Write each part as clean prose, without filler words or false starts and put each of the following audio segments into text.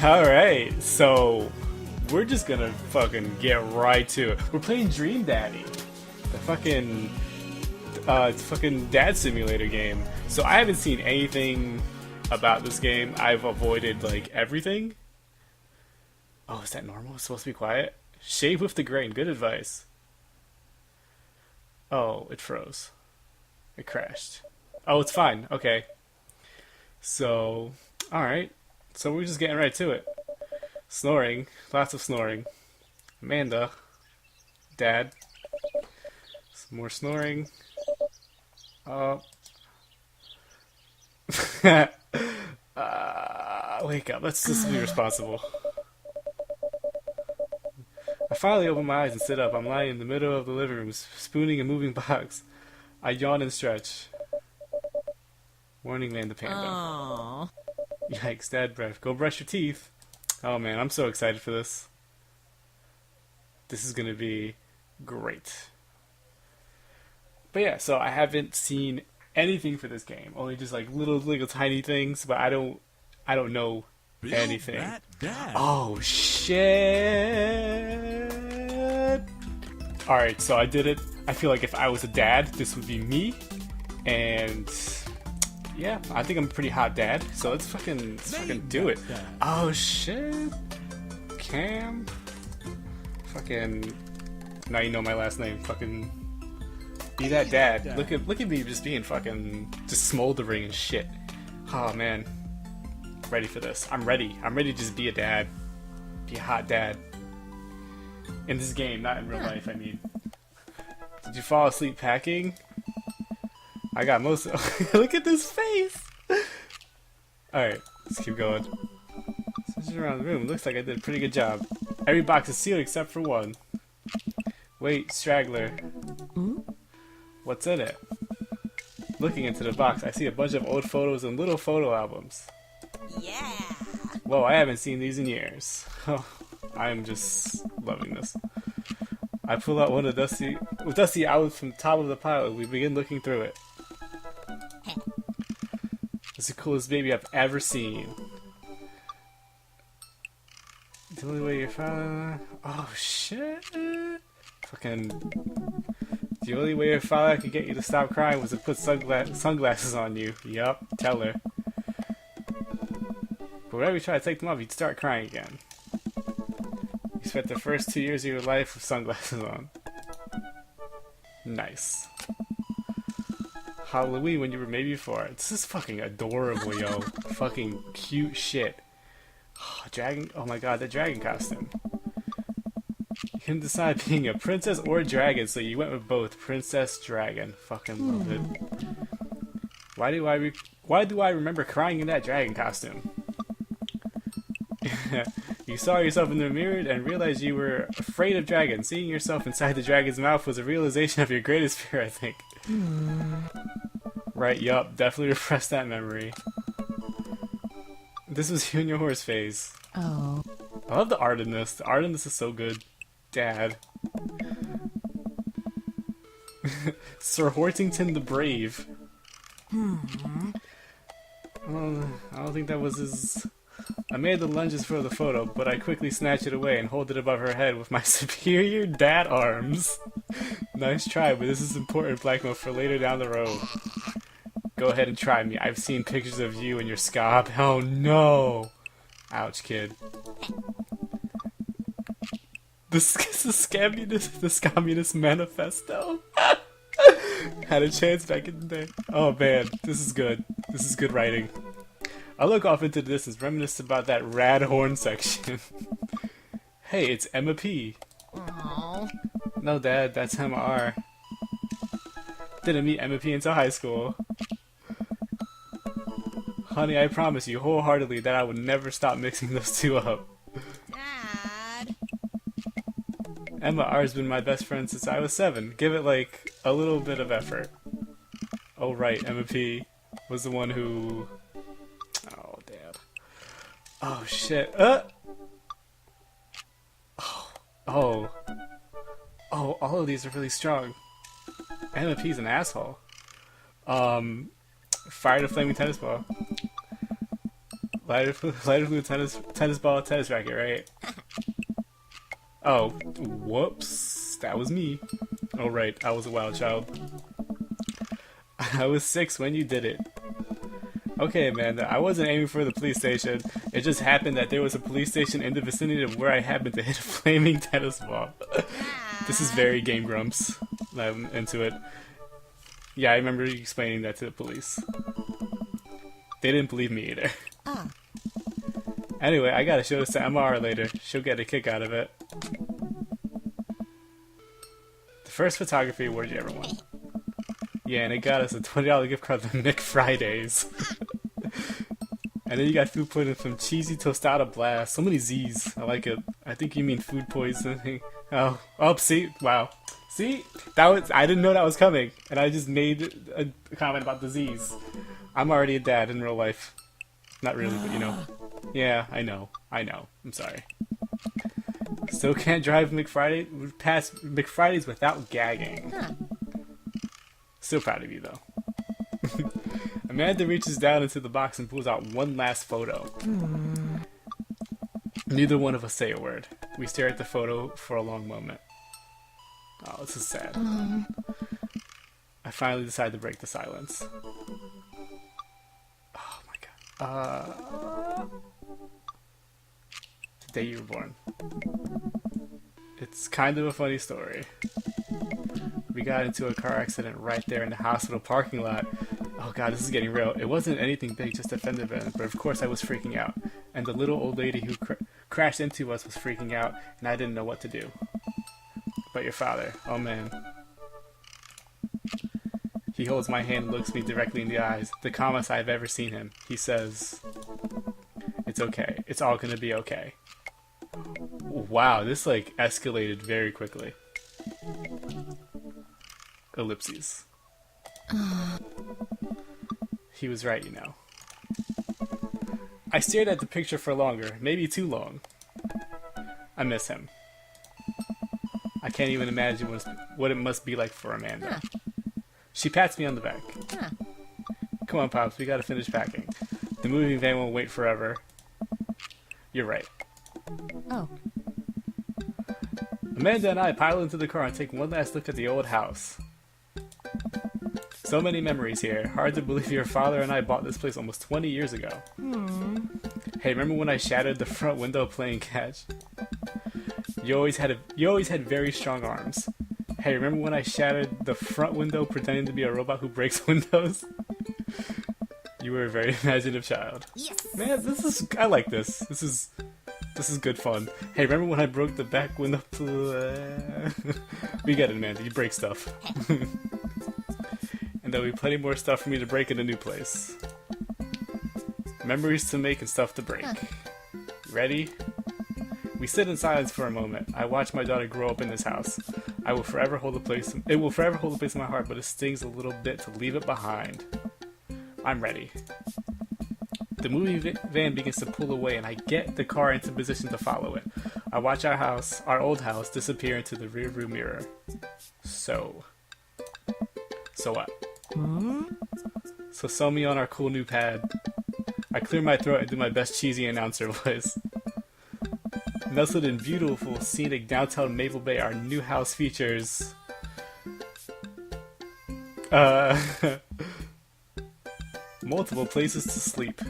Alright, so we're just gonna fucking get right to it. We're playing Dream Daddy, the fucking dad simulator game. So I haven't seen anything about this game. I've avoided like everything. Oh, is that normal? It's supposed to be quiet? Shave with the grain, good advice. Oh, it froze. It crashed. Oh, it's fine. Okay. So, alright. So we're just getting right to it. Snoring. Lots of snoring. Amanda. Dad. Some more snoring. Wake up. Let's just be responsible. I finally open my eyes and sit up. I'm lying in the middle of the living room, spooning a moving box. I yawn and stretch. Warning, man, the panda. Aww. Yikes, dad breath. Go brush your teeth. Oh man, I'm so excited for this. This is gonna be great. But yeah, so I haven't seen anything for this game. Only just like little tiny things, but I don't know anything. Oh shit! Alright, so I did it. I feel like if I was a dad, this would be me. And yeah, I think I'm a pretty hot dad, so let's fucking do it. Oh shit, Cam. Fucking. Now you know my last name. Fucking. Be that dad. Look at me just being fucking just smoldering and shit. Oh man, ready for this. I'm ready. I'm ready to just be a dad, be a hot dad. In this game, not in real life. I mean. Did you fall asleep packing? I got most of look at this face! Alright, let's keep going. Searching around the room, looks like I did a pretty good job. Every box is sealed except for one. Wait, straggler. What's in it? Looking into the box, I see a bunch of old photos and little photo albums. Yeah! Whoa, I haven't seen these in years. Oh, I'm just loving this. I pull out one of Dusty out from the top of the pile and we begin looking through it. It's the coolest baby I've ever seen. The only way you're found. Oh shit! Fucking. The only way your father could get you to stop crying was to put sunglasses on you. Yup, tell her. But whenever you try to take them off, you'd start crying again. You spent the first 2 years of your life with sunglasses on. Nice. Halloween when you were maybe 4. This is fucking adorable, yo. Fucking cute shit. Oh, dragon. Oh my god, the dragon costume. You couldn't decide being a princess or a dragon, so you went with both. Princess, dragon. Fucking love it. Why do I remember crying in that dragon costume? You saw yourself in the mirror and realized you were afraid of dragons. Seeing yourself inside the dragon's mouth was a realization of your greatest fear, I think. Right, yup, definitely repress that memory. This was you in your horse phase. Oh. I love the art in this. The art in this is so good. Dad. Sir Hortington the Brave. Well, I don't think that was his... I made the lunges for the photo, but I quickly snatched it away and hold it above her head with my superior dad arms. Nice try, but this is important blackmail for later down the road. Go ahead and try me. I've seen pictures of you and your scob. Oh no! Ouch, kid. The Communist Manifesto. Had a chance back in the day. Oh man, this is good. This is good writing. I look off into the distance, reminisce about that rad horn section. Hey, it's Emma P. Aww. No, Dad, that's Emma R. Didn't meet Emma P until high school. Honey, I promise you wholeheartedly that I would never stop mixing those two up. Dad. Emma R's been my best friend since I was 7. Give it, like, a little bit of effort. Oh, right, Emma P was the one who... Oh, Dad. Oh, shit. Oh. Oh, all of these are really strong. MFP's an asshole. Fire the flaming tennis ball. Lighter blue tennis ball, tennis racket, right? Oh, whoops. That was me. Oh, right. I was a wild child. I was 6 when you did it. Okay, Amanda. I wasn't aiming for the police station. It just happened that there was a police station in the vicinity of where I happened to hit a flaming tennis ball. This is very Game Grumps. I'm into it. Yeah, I remember you explaining that to the police. They didn't believe me either. Anyway, I gotta show this to MR later. She'll get a kick out of it. The first photography award you ever won. Yeah, and it got us a $20 gift card to McFridays. And then you got food poisoning from Cheesy Tostada Blast. So many Z's. I like it. I think you mean food poisoning. Oh, see? Wow. See? I didn't know that was coming. And I just made a comment about the Z's. I'm already a dad in real life. Not really, but you know. Yeah, I know. I'm sorry. Still can't drive past McFridays without gagging. Still proud of you, though. Amanda reaches down into the box and pulls out one last photo. Neither one of us say a word. We stare at the photo for a long moment. Oh, this is sad. I finally decide to break the silence. Oh my god. The day you were born. It's kind of a funny story. We got into a car accident right there in the hospital parking lot. Oh god, this is getting real. It wasn't anything big, just a fender bender, but of course I was freaking out. And the little old lady who crashed into us was freaking out, and I didn't know what to do. But your father, oh man. He holds my hand and looks me directly in the eyes, the calmest I've ever seen him. He says, "It's okay. It's all gonna be okay." Wow, this like escalated very quickly. Ellipses. He was right, you know. I stared at the picture for longer, maybe too long. I miss him. I can't even imagine what it must be like for Amanda. She pats me on the back. Come on, Pops, we gotta finish packing. The moving van won't wait forever. You're right. Oh. Amanda and I pile into the car and take one last look at the old house. So many memories here. Hard to believe your father and I bought this place almost 20 years ago. Hey, remember when I shattered the front window playing catch? You always had very strong arms. Hey, remember when I shattered the front window pretending to be a robot who breaks windows? You were a very imaginative child. Yes. Man, I like this. This is good fun. Hey, remember when I broke the back window? We get it, Amanda. You break stuff. And there'll be plenty more stuff for me to break in a new place. Memories to make and stuff to break. Ready? We sit in silence for a moment. I watch my daughter grow up in this house. It will forever hold a place in my heart, but it stings a little bit to leave it behind. I'm ready. The moving van begins to pull away, and I get the car into position to follow it. I watch our old house, disappear into the rearview mirror. So what? So sell me on our cool new pad. I clear my throat and do my best cheesy announcer voice. Nestled in beautiful, scenic downtown Maple Bay, our new house features multiple places to sleep.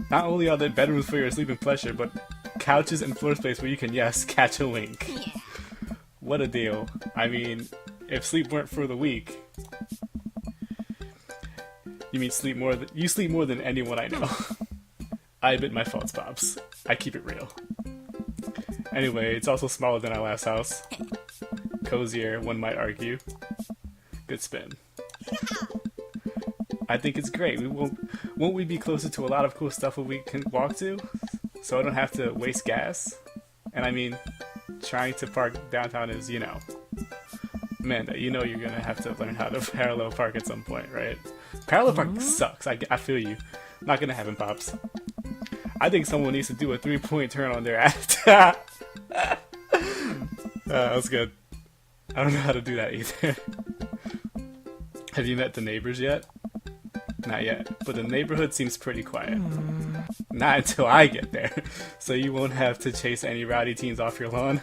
Not only are there bedrooms for your sleeping pleasure, but couches and floor space where you can, yes, catch a wink. What a deal. I mean, if sleep weren't for the weak, you sleep more than anyone I know. I admit my faults, Pops. I keep it real. Anyway, it's also smaller than our last house. Cozier, one might argue. Good spin. I think it's great. Won't we be closer to a lot of cool stuff we can walk to? So I don't have to waste gas? And I mean, trying to park downtown is, Amanda, you're gonna have to learn how to parallel park at some point, right? Parallel parking sucks. I feel you. Not gonna happen, Pops. I think someone needs to do a 3-point turn on their ass. That was good. I don't know how to do that either. Have you met the neighbors yet? Not yet, but the neighborhood seems pretty quiet. Not until I get there, so you won't have to chase any rowdy teens off your lawn.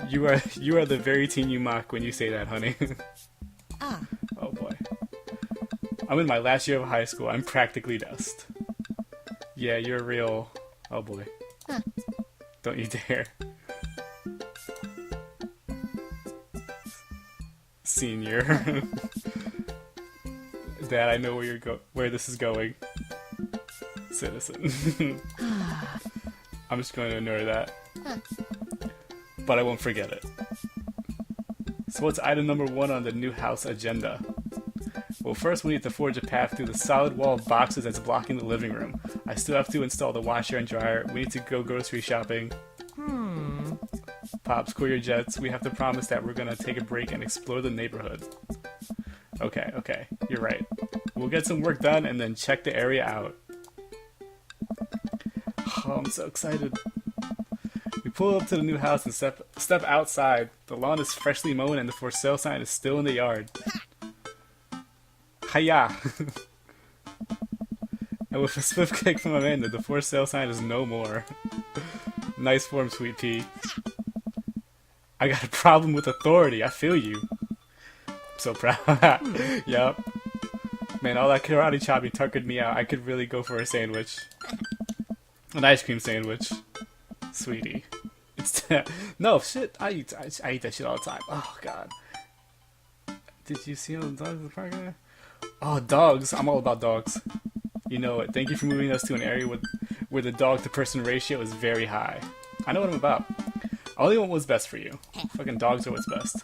You are the very teen you mock when you say that, honey. Oh boy. I'm in my last year of high school. I'm practically dust. Yeah, you're a real... Oh boy. Don't you dare. Senior. Dad, I know where this is going. Citizen. I'm just going to ignore that. But I won't forget it. So what's item number 1 on the new house agenda? Well, first we need to forge a path through the solid wall of boxes that's blocking the living room. I still have to install the washer and dryer. We need to go grocery shopping. Pops, cool your jets. We have to promise that we're gonna take a break and explore the neighborhood. Okay, you're right. We'll get some work done and then check the area out. Oh, I'm so excited. We pull up to the new house and step outside. The lawn is freshly mown and the for sale sign is still in the yard. Hiya! And with a swift kick from Amanda, the for sale sign is no more. Nice form, Sweet Pea. I got a problem with authority. I feel you. I'm so proud. Yup. Man, all that karate chopping tuckered me out. I could really go for a sandwich. An ice cream sandwich. Sweetie. It's no, shit. I eat that shit all the time. Oh, God. Did you see all the dogs in the park? Oh, dogs. I'm all about dogs. You know it. Thank you for moving us to an area where the dog-to-person ratio is very high. I know what I'm about. I only want what's best for you. Fucking dogs are what's best.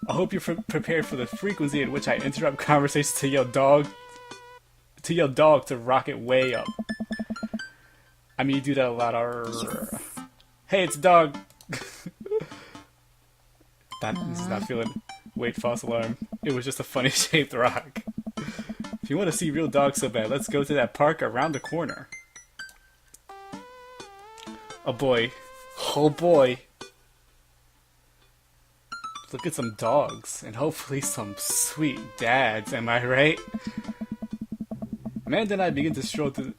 I hope you're prepared for the frequency at which I interrupt conversations to yell dog to rock it way up. I mean, you do that a lot. Hey, it's a dog. That is not feeling. Wait, false alarm. It was just a funny shaped rock. If you want to see real dogs so bad, let's go to that park around the corner. Oh boy. Oh boy. Look at some dogs, and hopefully some sweet dads, am I right? Amanda and I begin to stroll through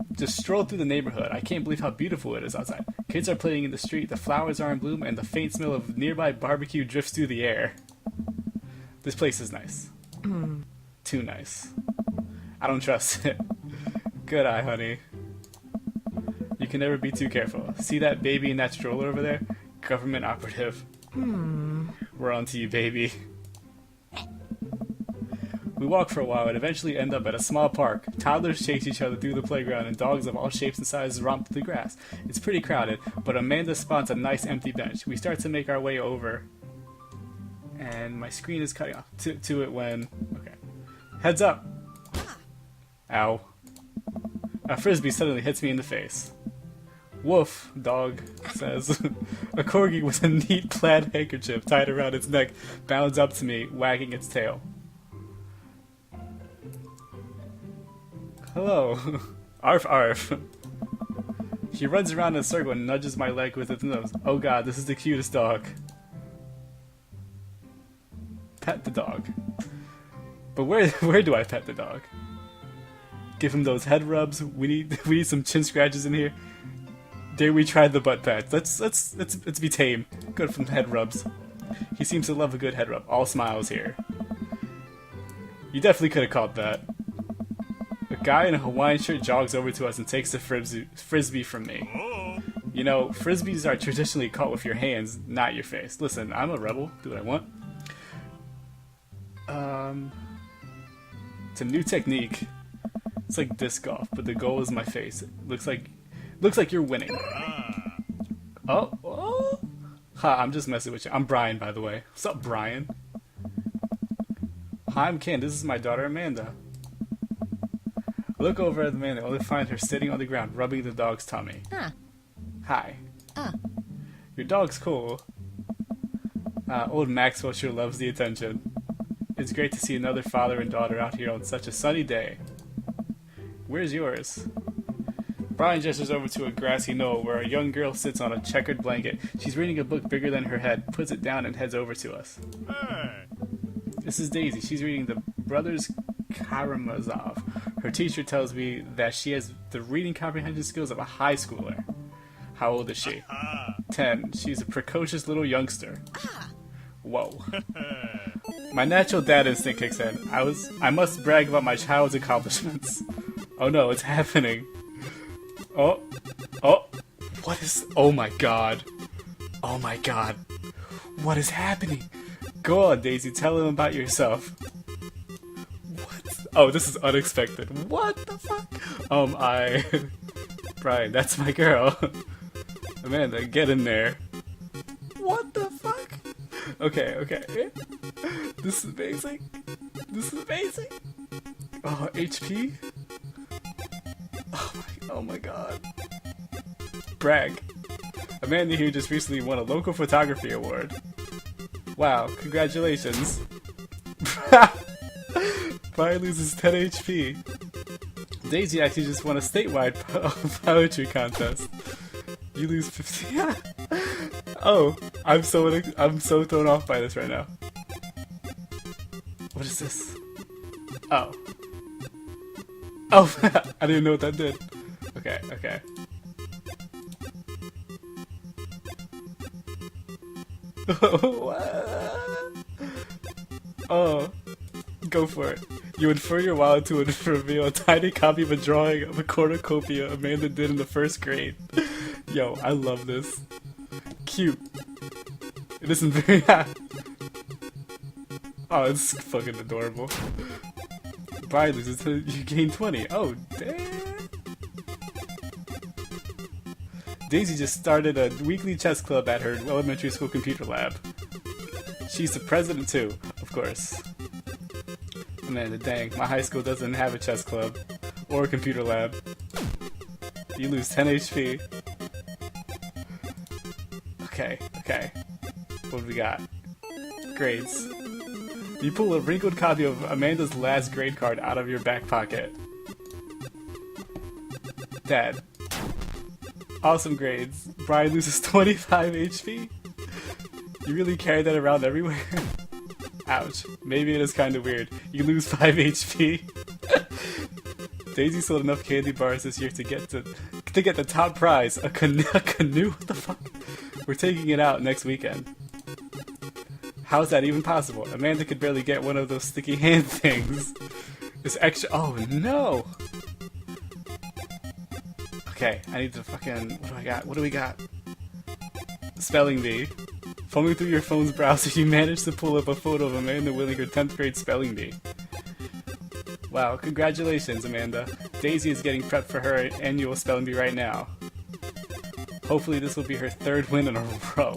the neighborhood. I can't believe how beautiful it is outside. Kids are playing in the street, the flowers are in bloom, and the faint smell of nearby barbecue drifts through the air. This place is nice. Too nice. I don't trust it. Good eye, honey. You can never be too careful. See that baby in that stroller over there? Government operative. We're on to you, baby. We walk for a while and eventually end up at a small park. Toddlers chase each other through the playground and dogs of all shapes and sizes romp through the grass. It's pretty crowded, but Amanda spots a nice empty bench. We start to make our way over. And my screen is cutting off to it when... Okay. Heads up! Ow. A frisbee suddenly hits me in the face. Woof, dog says. A corgi with a neat plaid handkerchief tied around its neck bounds up to me, wagging its tail. Hello. Arf arf. She runs around in a circle and nudges my leg with its nose. Oh god, this is the cutest dog. Pet the dog. But where do I pet the dog? Give him those head rubs. We need some chin scratches in here. Dare we try the butt pat? Let's be tame. Good from head rubs. He seems to love a good head rub. All smiles here. You definitely could have called that. A guy in a Hawaiian shirt jogs over to us and takes the frisbee from me. You know, frisbees are traditionally caught with your hands, not your face. Listen, I'm a rebel. Do what I want. It's a new technique. It's like disc golf, but the goal is my face. It looks like you're winning. Oh. Ha, I'm just messing with you. I'm Brian, by the way. What's up, Brian? Hi, I'm Ken. This is my daughter, Amanda. I look over at Amanda, only find her sitting on the ground, rubbing the dog's tummy. Hi. Your dog's cool. Old Maxwell sure loves the attention. It's great to see another father and daughter out here on such a sunny day. Where's yours? Brian gestures over to a grassy knoll where a young girl sits on a checkered blanket. She's reading a book bigger than her head, puts it down, and heads over to us. Hey. This is Daisy. She's reading the Brothers Karamazov. Her teacher tells me that she has the reading comprehension skills of a high schooler. How old is she? 10. She's a precocious little youngster. Whoa. My natural dad instinct kicks in. I must brag about my child's accomplishments. Oh no, it's happening. Oh, what is, oh my god. Oh my god. What is happening? Go on, Daisy, tell him about yourself. What? Oh, this is unexpected. What the fuck? Brian, that's my girl. Amanda, get in there. What the fuck? Okay. This is amazing. Oh, HP? Oh my god. Brag. Amanda here just recently won a local photography award. Wow, congratulations. Brian loses 10 HP. Daisy actually just won a statewide poetry contest. You lose 50. Oh, I'm so thrown off by this right now. What is this? Oh, I didn't know what that did. Okay. Oh, go for it. You infer your wallet to reveal a tiny copy of a drawing of a cornucopia Amanda did in the first grade. Yo, I love this. Cute. It isn't very Oh, it's fucking adorable. Brian loses, you gain 20. Oh, damn. Daisy just started a weekly chess club at her elementary school computer lab. She's the president too, of course. Man, dang, my high school doesn't have a chess club or a computer lab. You lose 10 HP. Okay. What do we got? Grades. You pull a wrinkled copy of Amanda's last grade card out of your back pocket. Dad. Awesome grades. Brian loses 25 HP. You really carry that around everywhere? Ouch. Maybe it is kind of weird. You lose 5 HP. Daisy sold enough candy bars this year to get the top prize. A canoe? What the fuck? We're taking it out next weekend. How's that even possible? Amanda could barely get one of those sticky hand things. It's extra. Oh no! Okay, I need to fucking. What do we got? Spelling bee. Fumbling through your phone's browser, you managed to pull up a photo of Amanda winning her 10th grade spelling bee. Wow, congratulations, Amanda. Daisy is getting prepped for her annual spelling bee right now. Hopefully this will be her 3rd win in a row.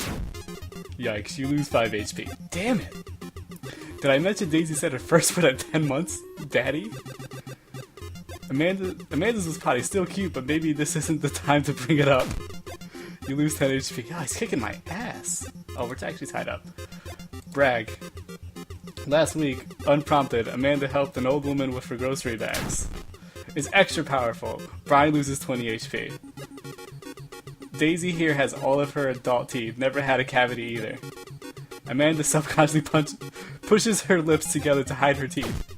Yikes, you lose 5 HP. Damn it! Did I mention Daisy said her first win at 10 months? Daddy? Amanda's was potty, still cute, but maybe this isn't the time to bring it up. You lose 10 HP. Oh, he's kicking my ass. Oh, we're actually tied up. Brag. Last week, unprompted, Amanda helped an old woman with her grocery bags. It's extra powerful. Brian loses 20 HP. Daisy here has all of her adult teeth, never had a cavity either. Amanda subconsciously pushes her lips together to hide her teeth.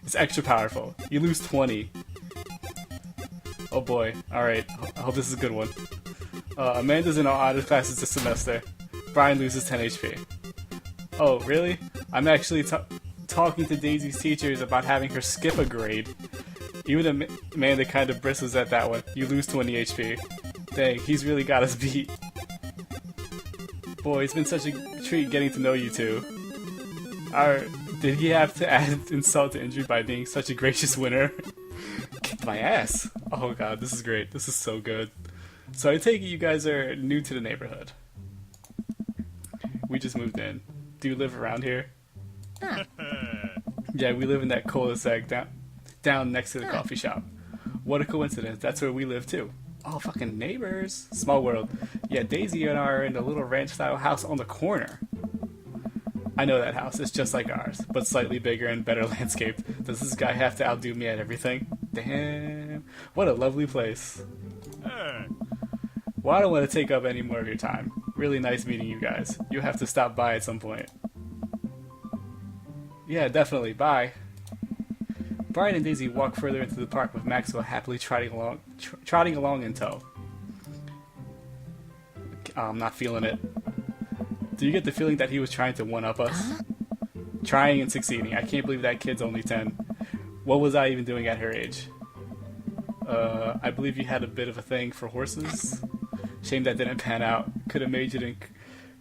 It's extra powerful. You lose 20. Oh boy. Alright, I hope this is a good one. Amanda's in all honors classes this semester. Brian loses 10 HP. Oh, really? I'm actually talking to Daisy's teachers about having her skip a grade. Even Amanda kind of bristles at that one. You lose 20 HP. Dang, he's really got us beat. Boy, it's been such a treat getting to know you two. Did he have to add insult to injury by being such a gracious winner? Kicked my ass. Oh god, this is great. This is so good. So I take it you guys are new to the neighborhood. We just moved in. Do you live around here? Yeah, we live in that cul-de-sac down next to the coffee shop. What a coincidence. That's where we live too. Oh, fucking neighbors. Small world. Yeah, Daisy and I are in a little ranch-style house on the corner. I know that house. It's just like ours, but slightly bigger and better landscaped. Does this guy have to outdo me at everything? Damn. What a lovely place. Well, I don't want to take up any more of your time. Really nice meeting you guys. You have to stop by at some point. Yeah, definitely. Bye. Brian and Daisy walk further into the park with Maxwell happily trotting along in tow. I'm not feeling it. Do you get the feeling that he was trying to one-up us? Trying and succeeding. I can't believe that kid's only 10. What was I even doing at her age? I believe you had a bit of a thing for horses. Shame that didn't pan out. Could have majored in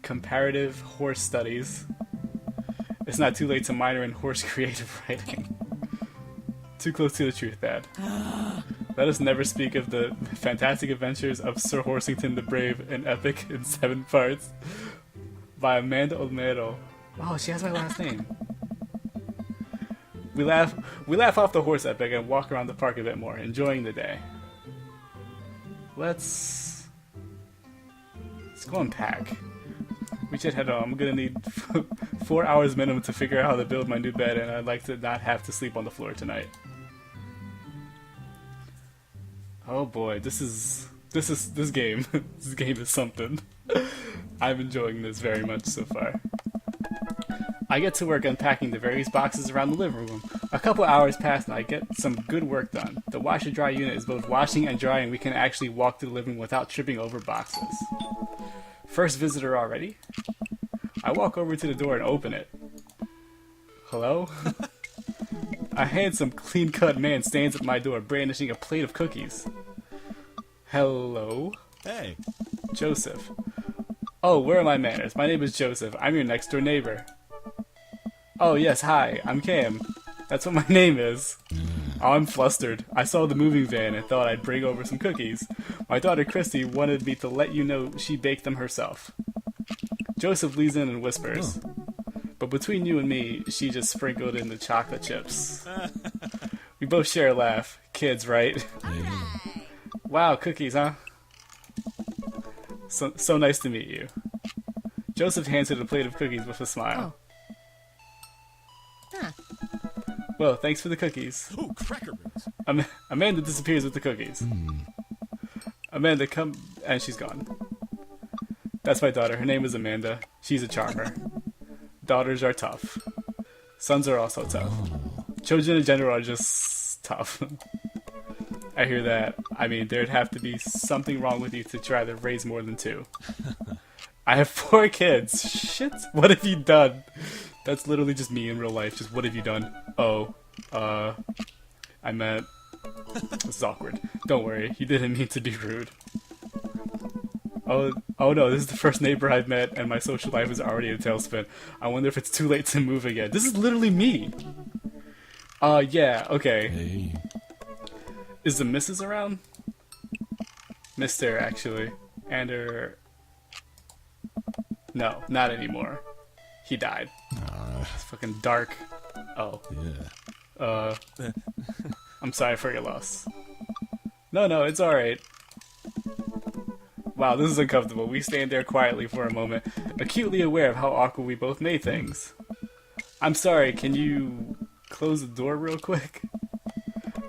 comparative horse studies. It's not too late to minor in horse creative writing. Too close to the truth, Dad. Let us never speak of the fantastic adventures of Sir Horsington the Brave, an epic in 7 parts by Amanda Olmedo. Oh, she has my last name. We laugh off the horse epic and walk around the park a bit more, enjoying the day. Let's go unpack. We should head home. I'm gonna need 4 hours minimum to figure out how to build my new bed, and I'd like to not have to sleep on the floor tonight. Oh boy, this game. This game is something. I'm enjoying this very much so far. I get to work unpacking the various boxes around the living room. A couple hours pass and I get some good work done. The washer-dry unit is both washing and drying. We can actually walk through the living room without tripping over boxes. First visitor already? I walk over to the door and open it. Hello? A handsome, clean-cut man stands at my door, brandishing a plate of cookies. Hello? Hey. Joseph. Oh, where are my manners? My name is Joseph. I'm your next-door neighbor. Oh, yes, hi. I'm Cam. That's what my name is. Oh, I'm flustered. I saw the moving van and thought I'd bring over some cookies. My daughter Christy wanted me to let you know she baked them herself. Joseph leans in and whispers. But between you and me, she just sprinkled in the chocolate chips. We both share a laugh. Kids, right? Wow, cookies, huh? So nice to meet you. Joseph hands her the plate of cookies with a smile. Huh. Well, thanks for the cookies. Ooh, cracker rings. Amanda disappears with the cookies. Amanda, come... And she's gone. That's my daughter. Her name is Amanda. She's a charmer. Daughters are tough. Sons are also tough. Children in general are just tough. I hear that. I mean, there'd have to be something wrong with you to try to raise more than 2. I have 4 kids. Shit. What have you done? That's literally just me in real life. Just what have you done? Oh, I meant... This is awkward. Don't worry. You didn't mean to be rude. Oh no, this is the first neighbor I've met, and my social life is already a tailspin. I wonder if it's too late to move again. This is literally me! Yeah, okay. Hey. Is the missus around? Mister, actually. And her... No, not anymore. He died. It's fucking dark. Oh. Yeah. I'm sorry for your loss. No, it's alright. Wow, this is uncomfortable. We stand there quietly for a moment, acutely aware of how awkward we both made things. I'm sorry, can you close the door real quick?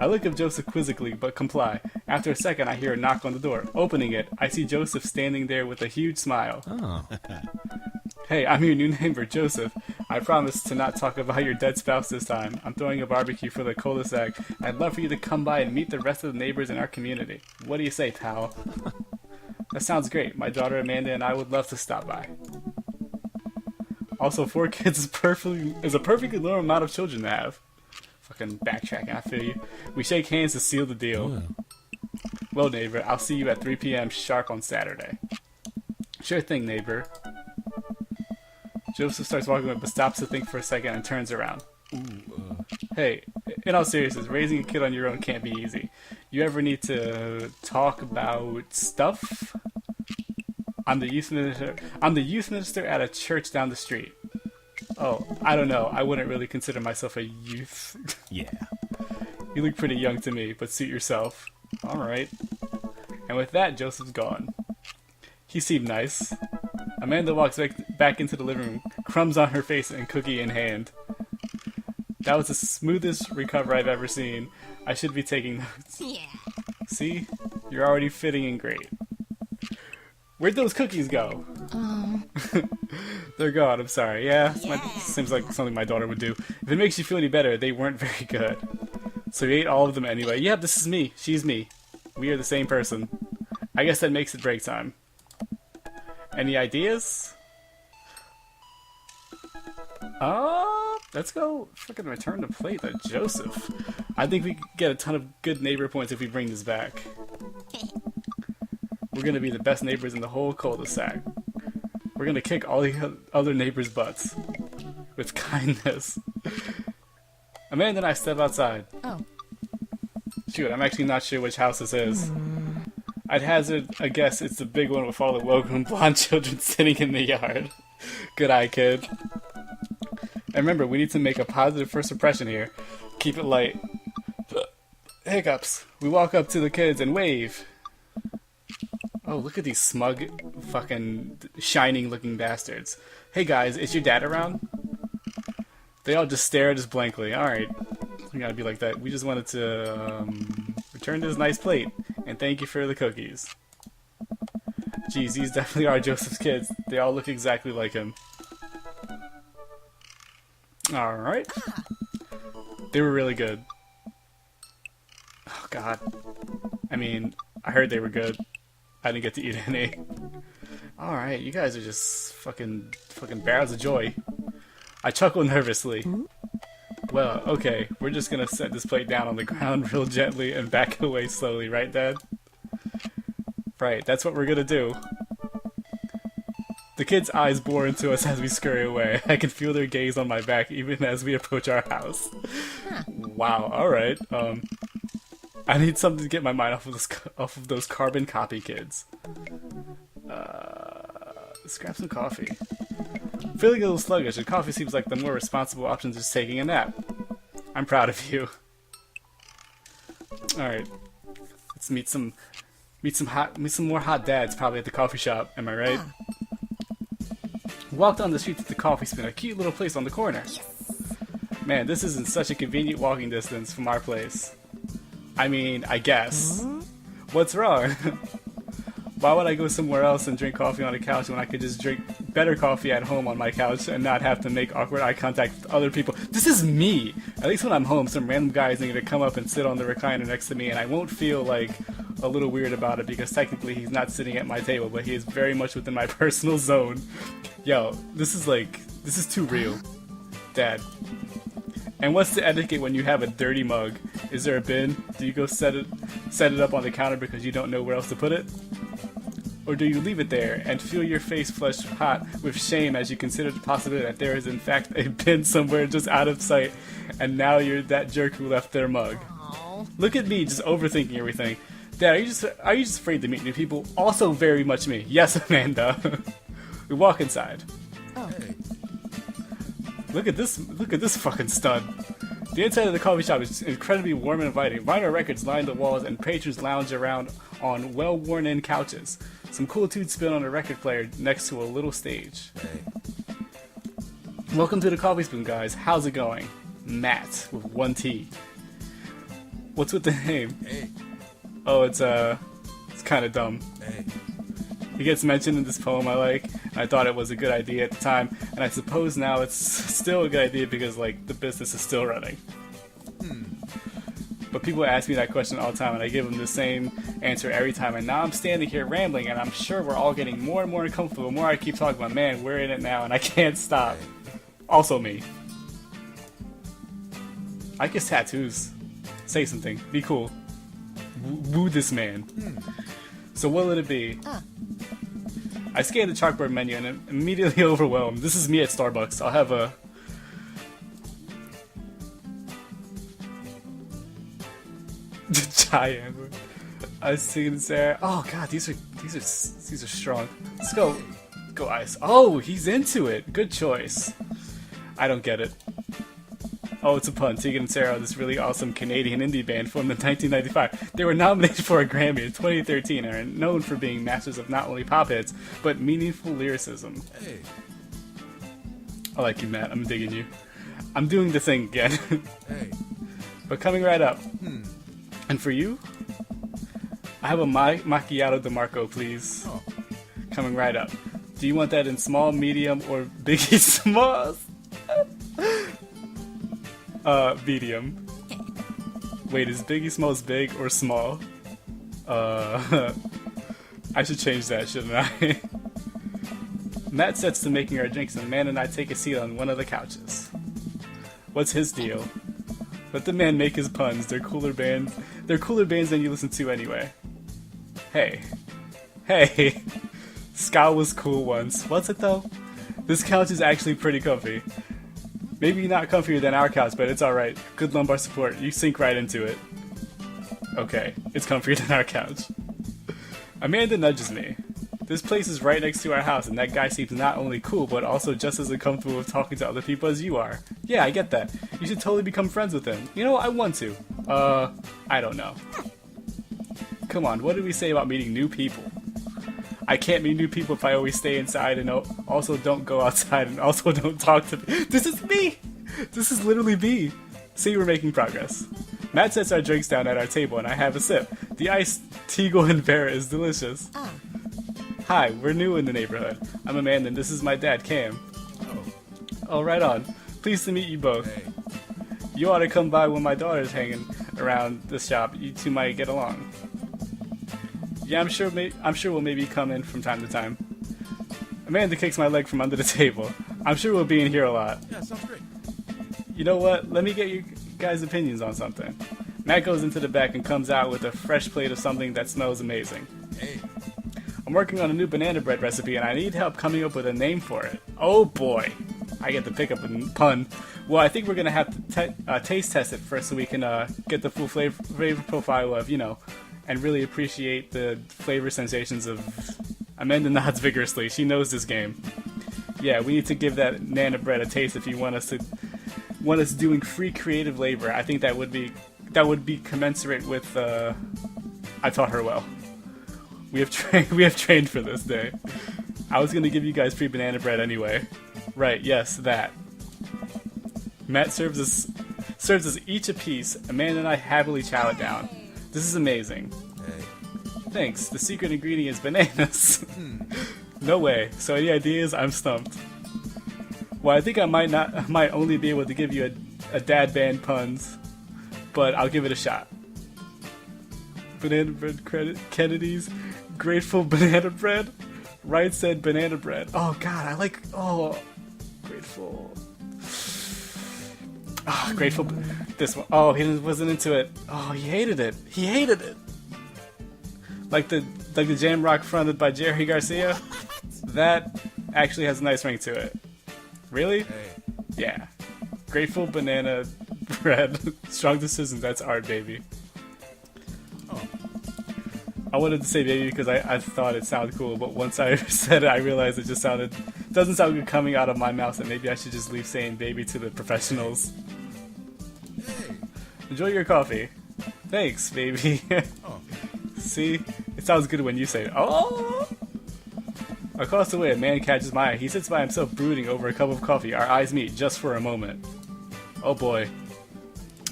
I look at Joseph quizzically, but comply. After a second, I hear a knock on the door. Opening it, I see Joseph standing there with a huge smile. Oh. Hey, I'm your new neighbor, Joseph. I promise to not talk about your dead spouse this time. I'm throwing a barbecue for the cul-de-sac. I'd love for you to come by and meet the rest of the neighbors in our community. What do you say, pal? That sounds great. My daughter Amanda and I would love to stop by. Also, 4 kids is a perfectly normal amount of children to have. Fucking backtracking, I feel you. We shake hands to seal the deal. Yeah. Well, neighbor, I'll see you at 3 p.m. sharp on Saturday. Sure thing, neighbor. Joseph starts walking away, but stops to think for a second and turns around. Hey, in all seriousness, raising a kid on your own can't be easy. You ever need to talk about stuff? I'm the youth minister. I'm the youth minister at a church down the street. Oh, I don't know. I wouldn't really consider myself a youth. Yeah. You look pretty young to me, but suit yourself. Alright. And with that, Joseph's gone. He seemed nice. Amanda walks back into the living room, crumbs on her face and cookie in hand. That was the smoothest recovery I've ever seen. I should be taking notes. Yeah. See? You're already fitting in great. Where'd those cookies go? They're gone, I'm sorry. Yeah, seems like something my daughter would do. If it makes you feel any better, they weren't very good. So you ate all of them anyway. Yeah, this is me. She's me. We are the same person. I guess that makes it break time. Any ideas? Let's go fucking return the plate to Joseph. I think we could get a ton of good neighbor points if we bring this back. We're gonna be the best neighbors in the whole cul-de-sac. We're gonna kick all the other neighbors' butts. With kindness. Amanda and I step outside. Oh. Shoot, I'm actually not sure which house this is. I'd hazard a guess it's the big one with all the welcome blonde children sitting in the yard. Good eye, kid. And remember, we need to make a positive first impression here. Keep it light. Hiccups. We walk up to the kids and wave. Oh, look at these smug, fucking, shining-looking bastards. Hey guys, is your dad around? They all just stare at us blankly. Alright. We gotta be like that. We just wanted to, return this nice plate. And thank you for the cookies. Geez, these definitely are Joseph's kids. They all look exactly like him. Alright. They were really good. Oh god. I mean, I heard they were good. I didn't get to eat any. Alright, you guys are just fucking barrels of joy. I chuckle nervously. Well, okay, we're just gonna set this plate down on the ground real gently and back away slowly, right, Dad? Right, that's what we're gonna do. The kids' eyes bore into us as we scurry away. I can feel their gaze on my back even as we approach our house. Wow, alright. I need something to get my mind off of those carbon copy kids. Let's grab some coffee. Feeling a little sluggish, and coffee seems like the more responsible option to just taking a nap. I'm proud of you. Alright. Let's meet some more hot dads probably at the coffee shop, am I right? Walk down the street to the coffee spin, a cute little place on the corner. Man, this is in such a convenient walking distance from our place. I mean, I guess. What's wrong? Why would I go somewhere else and drink coffee on a couch when I could just drink better coffee at home on my couch and not have to make awkward eye contact with other people? This is me! At least when I'm home, some random guy is going to come up and sit on the recliner next to me and I won't feel like a little weird about it because technically he's not sitting at my table, but he is very much within my personal zone. Yo, this is too real. Dad. And what's the etiquette when you have a dirty mug? Is there a bin? Do you go set it up on the counter because you don't know where else to put it? Or do you leave it there and feel your face flush hot with shame as you consider the possibility that there is in fact a bin somewhere just out of sight and now you're that jerk who left their mug? Look at me just overthinking everything. Dad, are you just afraid to meet new people? Also very much me. Yes, Amanda. We walk inside. Hey. Look at this fucking stud. The inside of the coffee shop is incredibly warm and inviting. Vinyl records line the walls and patrons lounge around on well-worn-in couches. Some cool dudes spin on a record player next to a little stage. Hey. Welcome to the Coffee Spoon, guys. How's it going? Matt, with one T. What's with the name? Hey. Oh, it's kind of dumb. Hey. He gets mentioned in this poem I like, and I thought it was a good idea at the time, and I suppose now it's still a good idea because, like, the business is still running. But people ask me that question all the time, and I give them the same answer every time, and now I'm standing here rambling, and I'm sure we're all getting more and more uncomfortable the more I keep talking about, man, we're in it now, and I can't stop. Also me. I guess tattoos. Say something. Be cool. Woo this man. So what would it be? I scanned the chalkboard menu and I'm immediately overwhelmed. This is me at Starbucks. I'll have a... Giant. I see it there. Oh god, these are strong. Let's go. Go ice. Oh, he's into it. Good choice. I don't get it. Oh, it's a pun. Tegan and Sarah, this really awesome Canadian indie band formed in 1995. They were nominated for a Grammy in 2013 and are known for being masters of not only pop hits, but meaningful lyricism. Hey. I like you, Matt. I'm digging you. I'm doing the thing again. Hey. But coming right up. And for you, I have a macchiato DeMarco, please. Oh. coming right up. Do you want that in small, medium, or biggie smalls? Medium. Wait, is Biggie Smalls big or small? I should change that, shouldn't I? Matt sets to making our drinks, and the man and I take a seat on one of the couches. What's his deal? Let the man make his puns. They're cooler bands. They're cooler bands than you listen to anyway. Hey. Hey. Ska was cool once. Was it though? This couch is actually pretty comfy. Maybe not comfier than our couch, but it's alright. Good lumbar support. You sink right into it. Okay, it's comfier than our couch. Amanda nudges me. This place is right next to our house, and that guy seems not only cool, but also just as uncomfortable with talking to other people as you are. Yeah, I get that. You should totally become friends with him. You know, I want to. I don't know. Come on, what did we say about meeting new people? I can't meet new people if I always stay inside and also don't go outside and also don't talk to me. This is me! This is literally me. See, we're making progress. Matt sets our drinks down at our table and I have a sip. The iced Teagle and Bear is delicious. Hi, we're new in the neighborhood. I'm Amanda and this is my dad, Cam. Oh, right on. Pleased to meet you both. Hey. You ought to come by when my daughter's hanging around the shop. You two might get along. Yeah, I'm sure we'll maybe come in from time to time. Amanda kicks my leg from under the table. I'm sure we'll be in here a lot. Yeah, sounds great. You know what? Let me get you guys' opinions on something. Matt goes into the back and comes out with a fresh plate of something that smells amazing. Hey. I'm working on a new banana bread recipe and I need help coming up with a name for it. Oh boy. I get to pick up a pun. Well, I think we're going to have to taste test it first so we can get the full flavor profile of, you know, and really appreciate the flavor sensations of... Amanda nods vigorously. She knows this game. Yeah, we need to give that Nana bread a taste if you want us doing free creative labor. I think that would be commensurate with I taught her well. We have trained for this day. I was gonna give you guys free banana bread anyway. Right, yes, that. Matt serves us each a piece. Amanda and I happily chow it down. This is amazing. Hey. Thanks. The secret ingredient is bananas. No way. So any ideas? I'm stumped. Well, I think I might only be able to give you a dad band puns, but I'll give it a shot. Banana bread Kennedy's grateful banana bread. Wright said banana bread. Oh God, grateful. Ah, grateful. This one. Oh, he wasn't into it. Oh, he hated it. He hated it. Like the jam rock fronted by Jerry Garcia. That actually has a nice ring to it. Really? Hey. Yeah. Grateful banana bread. Strong decision. That's art, baby. Oh. I wanted to say baby because I thought it sounded cool, but once I said it, I realized it just doesn't sound good coming out of my mouth, and maybe I should just leave saying baby to the professionals. Hey. Enjoy your coffee. Thanks, baby. Oh. See? It sounds good when you say it. Oh! Across the way, a man catches my eye. He sits by himself brooding over a cup of coffee. Our eyes meet just for a moment. Oh boy.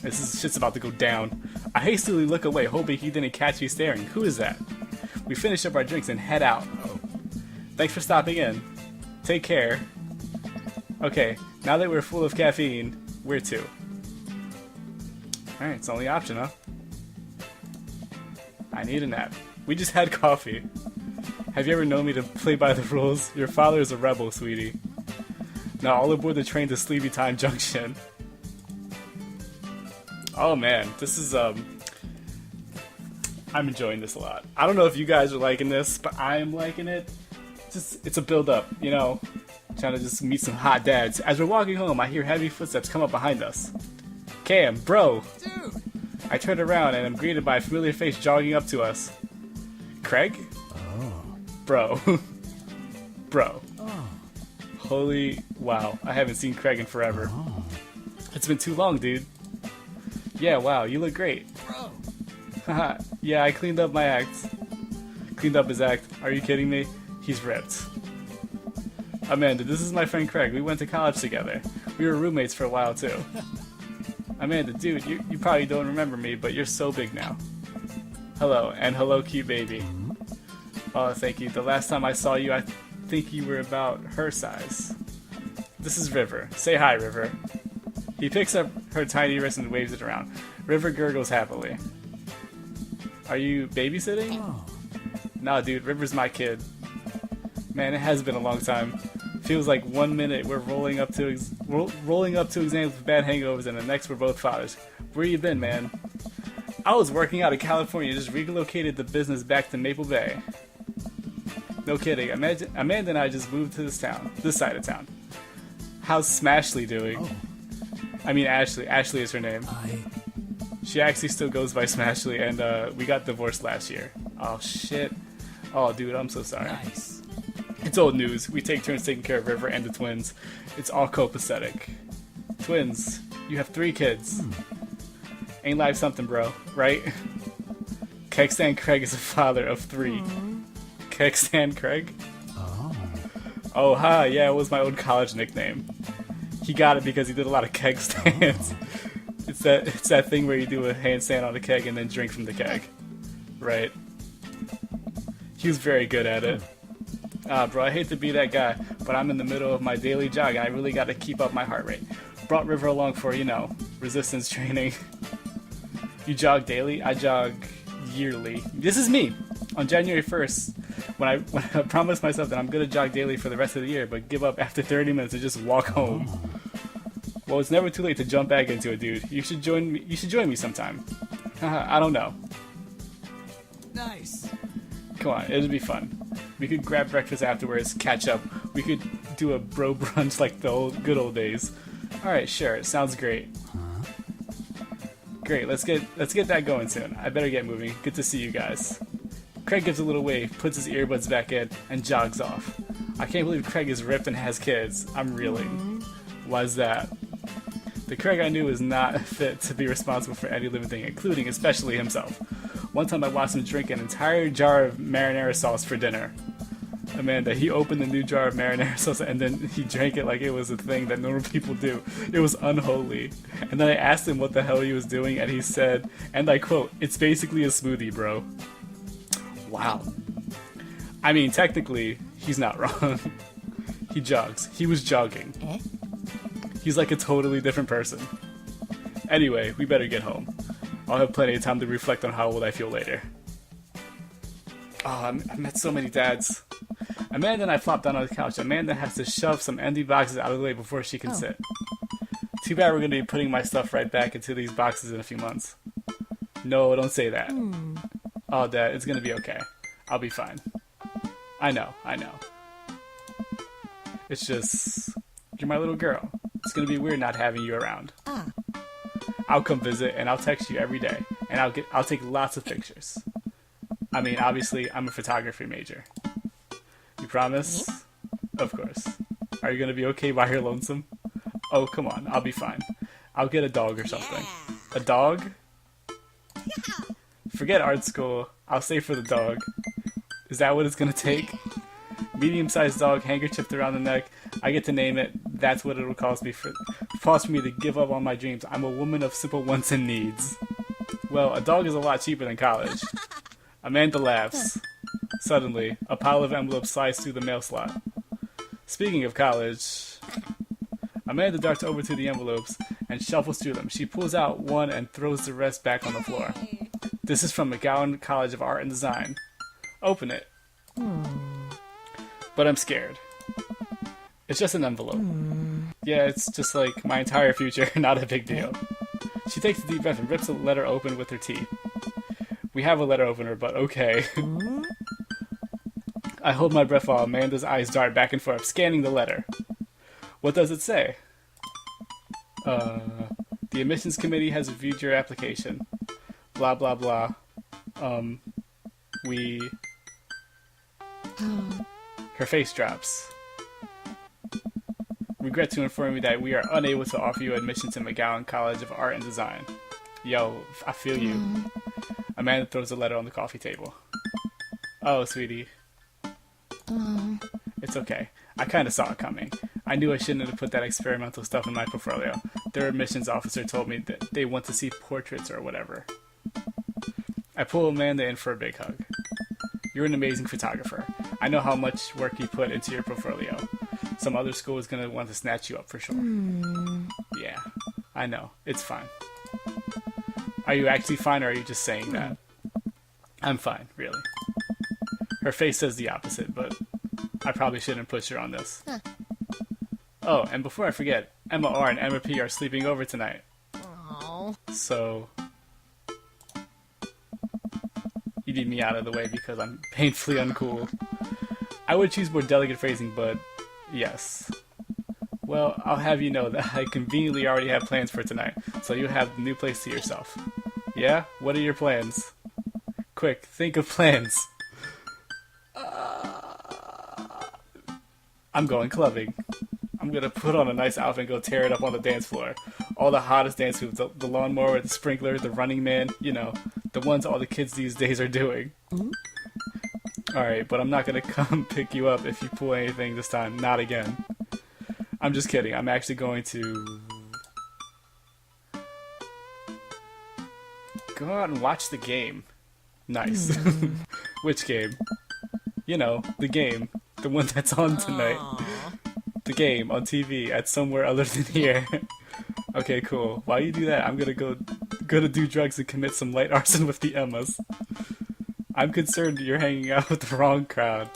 Shit's about to go down. I hastily look away, hoping he didn't catch me staring. Who is that? We finish up our drinks and head out. Oh. Thanks for stopping in. Take care. Okay, now that we're full of caffeine, where to? Alright, it's the only option, huh? I need a nap. We just had coffee. Have you ever known me to play by the rules? Your father is a rebel, sweetie. Now all aboard the train to Sleepy Time Junction. Oh man, this is, I'm enjoying this a lot. I don't know if you guys are liking this, but I am liking it. It's a build-up, you know? Trying to just meet some hot dads. As we're walking home, I hear heavy footsteps come up behind us. Cam, bro! Dude! I turn around and am greeted by a familiar face jogging up to us. Craig? Oh. Bro. Bro. Oh. Holy wow, I haven't seen Craig in forever. Oh. It's been too long, dude. Yeah, wow, you look great. Bro. Haha, yeah, I cleaned up my act. Cleaned up his act. Are you kidding me? He's ripped. Amanda, this is my friend Craig. We went to college together. We were roommates for a while, too. Amanda, dude, you probably don't remember me, but you're so big now. Hello, and hello, cute baby. Oh, thank you. The last time I saw you, I think you were about her size. This is River. Say hi, River. He picks up her tiny wrist and waves it around. River gurgles happily. Are you babysitting? Oh. Nah, dude, River's my kid. Man, it has been a long time. Feels like 1 minute we're rolling up to exams with bad hangovers, and the next we're both fathers. Where you been, man? I was working out in California, just relocated the business back to Maple Bay. No kidding. Amanda and I just moved to this side of town. How's Smashly doing? Oh. I mean Ashley. Ashley is her name. I. She actually still goes by Smashly, and we got divorced last year. Oh, shit. Oh, dude, I'm so sorry. Nice. It's old news. We take turns taking care of River and the twins. It's all copacetic. Twins, you have 3 kids. Ain't life something, bro, right? GreenEggzAndCam Craig is a father of 3. GreenEggzAnd Craig? Oh. Oh, hi, yeah, it was my old college nickname. He got it because he did a lot of keg stands. It's that thing where you do a handstand on a keg and then drink from the keg. Right. He was very good at it. Bro, I hate to be that guy, but I'm in the middle of my daily jog and I really gotta keep up my heart rate. Brought River along for, resistance training. You jog daily? I jog yearly. This is me! On January 1st, when I promised myself that I'm gonna jog daily for the rest of the year, but give up after 30 minutes and just walk home. Well, it's never too late to jump back into it, dude. You should join me sometime. I don't know. Nice. Come on, it'll be fun. We could grab breakfast afterwards, catch up. We could do a bro brunch like the good old days. Alright, sure, sounds great. Great, let's get that going soon. I better get moving. Good to see you guys. Craig gives a little wave, puts his earbuds back in, and jogs off. I can't believe Craig is ripped and has kids. I'm reeling. Why's that? The Craig I knew is not fit to be responsible for any living thing, including especially himself. One time I watched him drink an entire jar of marinara sauce for dinner. Amanda, he opened the new jar of marinara sauce and then he drank it like it was a thing that normal people do. It was unholy. And then I asked him what the hell he was doing and he said, and I quote, "It's basically a smoothie, bro." Wow. I mean, technically, he's not wrong. He jogs. He was jogging. He's like a totally different person. Anyway, we better get home. I'll have plenty of time to reflect on how old I feel later. Oh, I met so many dads. Amanda and I flopped down on the couch. Amanda has to shove some empty boxes out of the way before she can sit. Too bad we're going to be putting my stuff right back into these boxes in a few months. No, don't say that. Oh, Dad, it's going to be okay. I'll be fine. I know. It's just, you're my little girl. It's going to be weird not having you around. I'll come visit and I'll text you every day and I'll take lots of pictures. I mean, obviously, I'm a photography major. You promise? Of course. Are you gonna be okay while you're lonesome? Oh, come on, I'll be fine. I'll get a dog or something. A dog? Forget art school. I'll stay for the dog. Is that what it's gonna take? Medium-sized dog, handkerchief around the neck. I get to name it. That's what it'll cost me for me to give up on my dreams. I'm a woman of simple wants and needs. Well, a dog is a lot cheaper than college. Amanda laughs. Suddenly, a pile of envelopes slides through the mail slot. Speaking of college, Amanda darts over to the envelopes and shuffles through them. She pulls out one and throws the rest back on the floor. This is from McGowan College of Art and Design. Open it. But I'm scared. It's just an envelope. Yeah, it's just like my entire future, not a big deal. She takes a deep breath and rips the letter open with her teeth. We have a letter opener, but okay. I hold my breath while Amanda's eyes dart back and forth, scanning the letter. What does it say? The admissions committee has reviewed your application. Blah, blah, blah. Her face drops. Regret to inform you that we are unable to offer you admission to McGowan College of Art and Design. Yo, I feel you. Amanda throws the letter on the coffee table. Oh, sweetie. It's okay. I kind of saw it coming. I knew I shouldn't have put that experimental stuff in my portfolio. Their admissions officer told me that they want to see portraits or whatever. I pull Amanda in for a big hug. You're an amazing photographer. I know how much work you put into your portfolio. Some other school is gonna want to snatch you up for sure. Yeah, I know. It's fine. Are you actually fine, or are you just saying that? I'm fine, really. Her face says the opposite, but I probably shouldn't push her on this. Oh, and before I forget, Emma R and Emma P are sleeping over tonight. Oh. So you need me out of the way because I'm painfully uncool. I would choose more delicate phrasing, but yes. Well, I'll have you know that I conveniently already have plans for tonight, so you have the new place to yourself. Yeah? What are your plans? Quick, think of plans. I'm going clubbing. I'm gonna put on a nice outfit and go tear it up on the dance floor. All the hottest dance moves, the lawnmower, the sprinkler, the running man, you know, the ones all the kids these days are doing. Alright, but I'm not gonna come pick you up if you pull anything this time. Not again. I'm just kidding. I'm actually going to go out and watch the game. Nice. Which game? You know, the game. The one that's on tonight. The game on TV at somewhere other than here. Okay, cool. While you do that, I'm gonna go do drugs and commit some light arson with the Emmas. I'm concerned you're hanging out with the wrong crowd.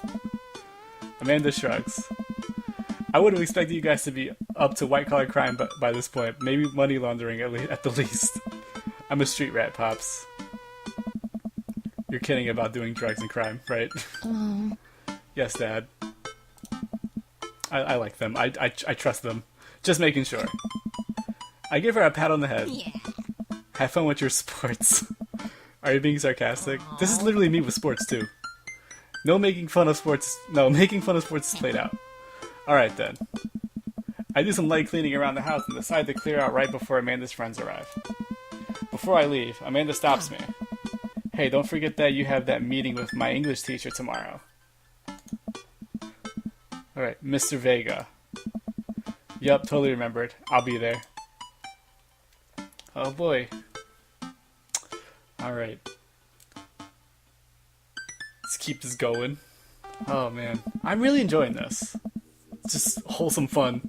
Amanda shrugs. I would have expected you guys to be up to white-collar crime by this point. Maybe money laundering at the least. I'm a street rat, Pops. You're kidding about doing drugs and crime, right? Yes, Dad. I like them. I trust them. Just making sure. I give her a pat on the head. Yeah. Have fun with your sports. Are you being sarcastic? This is literally me with sports, too. No making fun of sports. No, making fun of sports is played out. Alright, then. I do some light cleaning around the house and decide to clear out right before Amanda's friends arrive. Before I leave, Amanda stops me. Hey, don't forget that you have that meeting with my English teacher tomorrow. Alright, Mr. Vega. Yup, totally remembered. I'll be there. Oh boy. Alright. Let's keep this going. Oh man. I'm really enjoying this. It's just wholesome fun.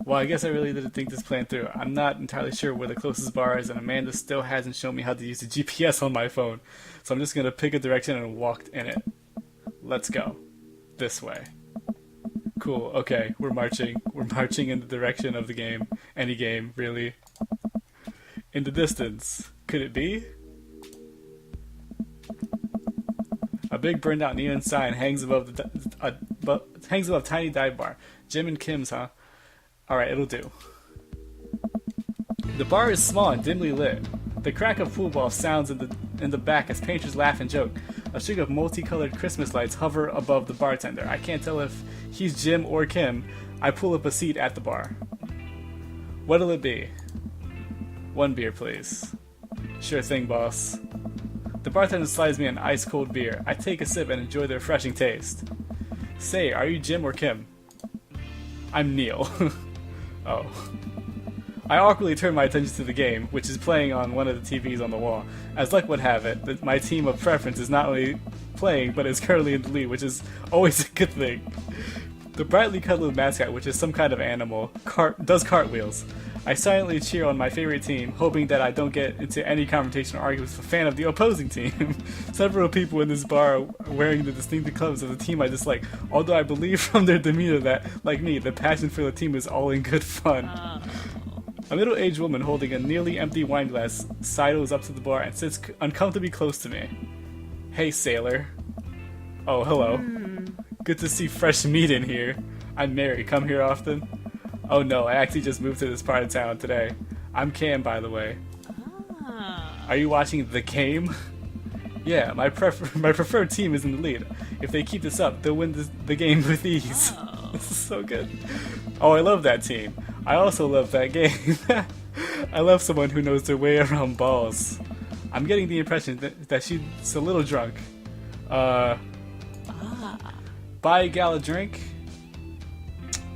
Well, I guess I really didn't think this plan through. I'm not entirely sure where the closest bar is, and Amanda still hasn't shown me how to use the GPS on my phone. So I'm just gonna pick a direction and walk in it. Let's go. This way. Cool, okay, we're marching. We're marching in the direction of the game. Any game, really. In the distance. Could it be? A big burned out neon sign hangs above hangs above tiny dive bar. Jim and Kim's, huh? Alright, it'll do. The bar is small and dimly lit. The crack of pool ball sounds in the back as patrons laugh and joke. A string of multicolored Christmas lights hover above the bartender. I can't tell if he's Jim or Kim. I pull up a seat at the bar. What'll it be? 1 beer, please. Sure thing, boss. The bartender slides me an ice-cold beer. I take a sip and enjoy the refreshing taste. Say, are you Jim or Kim? I'm Neil. Oh. I awkwardly turn my attention to the game, which is playing on one of the TVs on the wall. As luck would have it, my team of preference is not only playing, but is currently in the lead, which is always a good thing. The brightly colored mascot, which is some kind of animal, does cartwheels. I silently cheer on my favorite team, hoping that I don't get into any confrontation or arguments with a fan of the opposing team. Several people in this bar are wearing the distinctive clothes of the team I dislike, although I believe from their demeanor that, like me, the passion for the team is all in good fun. A middle-aged woman holding a nearly empty wine glass sidles up to the bar and sits uncomfortably close to me. Hey, sailor. Oh, hello. Good to see fresh meat in here. I'm Mary. Come here often? Oh no, I actually just moved to this part of town today. I'm Cam, by the way. Are you watching the game? Yeah, my preferred team is in the lead. If they keep this up, they'll win the game with ease. This is so good. Oh, I love that team. I also love that game. I love someone who knows their way around balls. I'm getting the impression that she's a little drunk. Buy a gal a drink?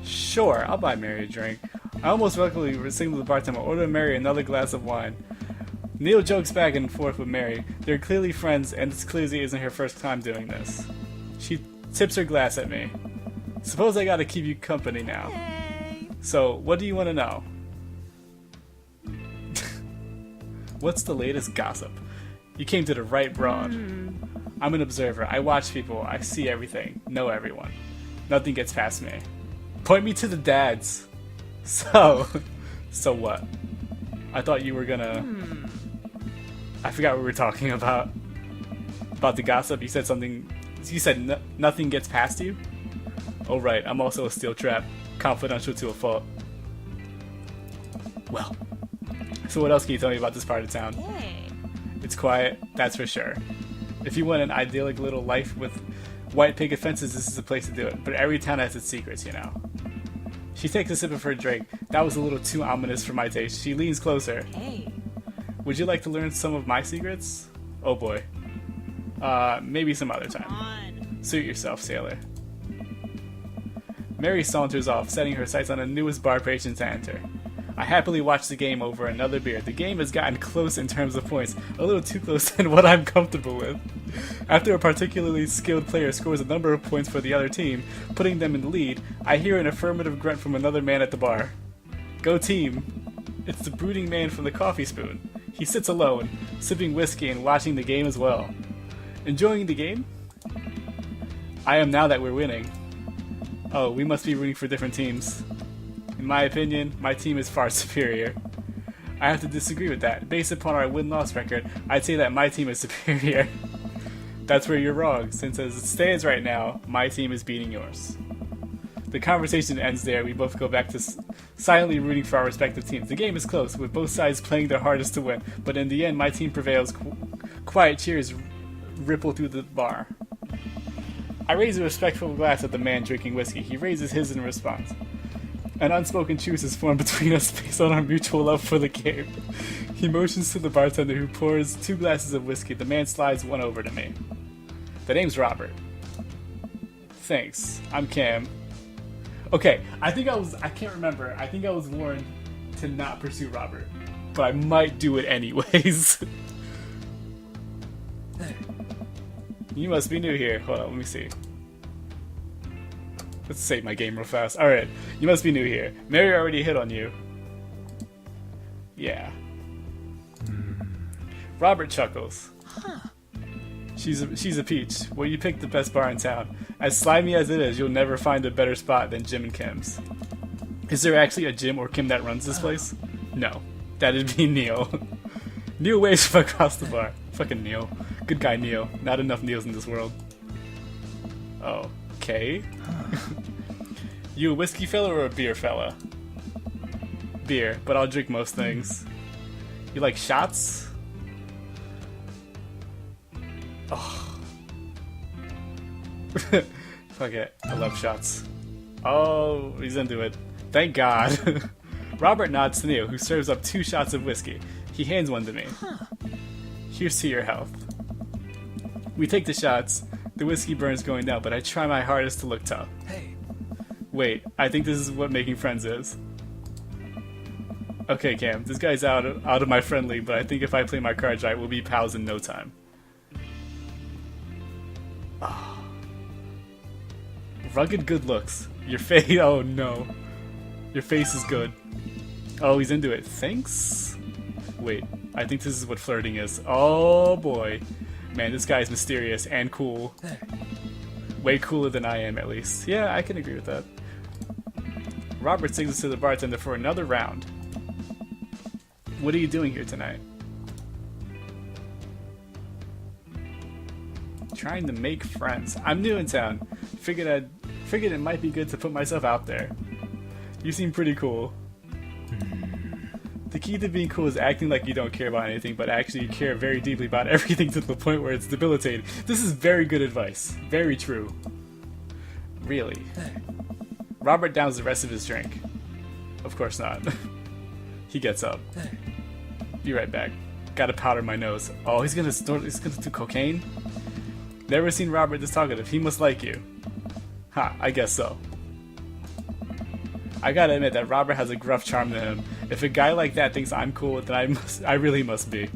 Sure, I'll buy Mary a drink. I almost luckily signaled the bartender, order Mary another glass of wine. Neil jokes back and forth with Mary. They're clearly friends, and this clearly isn't her first time doing this. She tips her glass at me. Suppose I gotta keep you company now. Hey. So, what do you want to know? What's the latest gossip? You came to the right broad. I'm an observer. I watch people. I see everything. Know everyone. Nothing gets past me. Point me to the dads. So what? I thought you were gonna... I forgot what we were talking about. About the gossip. You said something... You said nothing gets past you? Oh right, I'm also a steel trap. Confidential to a fault. Well. So what else can you tell me about this part of town? Hey. It's quiet, that's for sure. If you want an idyllic little life with white picket fences, this is the place to do it. But every town has its secrets, you know. She takes a sip of her drink. That was a little too ominous for my taste. She leans closer. Hey. Would you like to learn some of my secrets? Oh boy. Maybe some other time. On. Suit yourself, sailor. Mary saunters off, setting her sights on the newest bar patron to enter. I happily watch the game over another beer. The game has gotten close in terms of points, a little too close than what I'm comfortable with. After a particularly skilled player scores a number of points for the other team, putting them in the lead, I hear an affirmative grunt from another man at the bar. Go team! It's the brooding man from the coffee spoon. He sits alone, sipping whiskey and watching the game as well. Enjoying the game? I am now that we're winning. Oh, we must be rooting for different teams. In my opinion, my team is far superior. I have to disagree with that. Based upon our win-loss record, I'd say that my team is superior. That's where you're wrong, since as it stands right now, my team is beating yours. The conversation ends there. We both go back to silently rooting for our respective teams. The game is close, with both sides playing their hardest to win, but in the end, my team prevails. Quiet cheers ripple through the bar. I raise a respectful glass at the man drinking whiskey. He raises his in response. An unspoken truce is formed between us based on our mutual love for the game. He motions to the bartender who pours 2 glasses of whiskey. The man slides one over to me. The name's Robert. Thanks. I'm Cam. Okay, I can't remember. I think I was warned to not pursue Robert. But I might do it anyways. You must be new here. Hold on, let me see. Let's save my game real fast. Alright, you must be new here. Mary already hit on you. Yeah. Robert chuckles. She's a peach. Well, you picked the best bar in town. As slimy as it is, you'll never find a better spot than Jim and Kim's. Is there actually a Jim or Kim that runs this place? No. That'd be Neil. Neil waves from across the bar. Fucking Neil. Good guy Neil. Not enough Neils in this world. Okay. You a whiskey fella or a beer fella? Beer, but I'll drink most things. You like shots? Oh. Fuck it. I love shots. Oh, he's into it. Thank God. Robert nods to Neil, who serves up 2 shots of whiskey. He hands one to me. Here's to your health. We take the shots. The whiskey burns going down, but I try my hardest to look tough. Hey. Wait, I think this is what making friends is. Okay, Cam, this guy's out of my friendly, but I think if I play my cards right, we'll be pals in no time. Oh. Rugged good looks. Your face, oh no. Your face is good. Oh, he's into it. Thanks? Wait, I think this is what flirting is. Oh boy. Man, this guy is mysterious and cool. Way cooler than I am, at least. Yeah, I can agree with that. Robert signals to the bartender for another round. What are you doing here tonight? Trying to make friends. I'm new in town. Figured it might be good to put myself out there. You seem pretty cool. The key to being cool is acting like you don't care about anything, but actually you care very deeply about everything to the point where it's debilitating. This is very good advice. Very true. Really. Robert downs the rest of his drink. Of course not. He gets up. Be right back. Gotta powder my nose. Oh, he's gonna do cocaine? Never seen Robert this talkative. He must like you. Ha, I guess so. I gotta admit that Robert has a gruff charm to him. If a guy like that thinks I'm cool, then I really must be.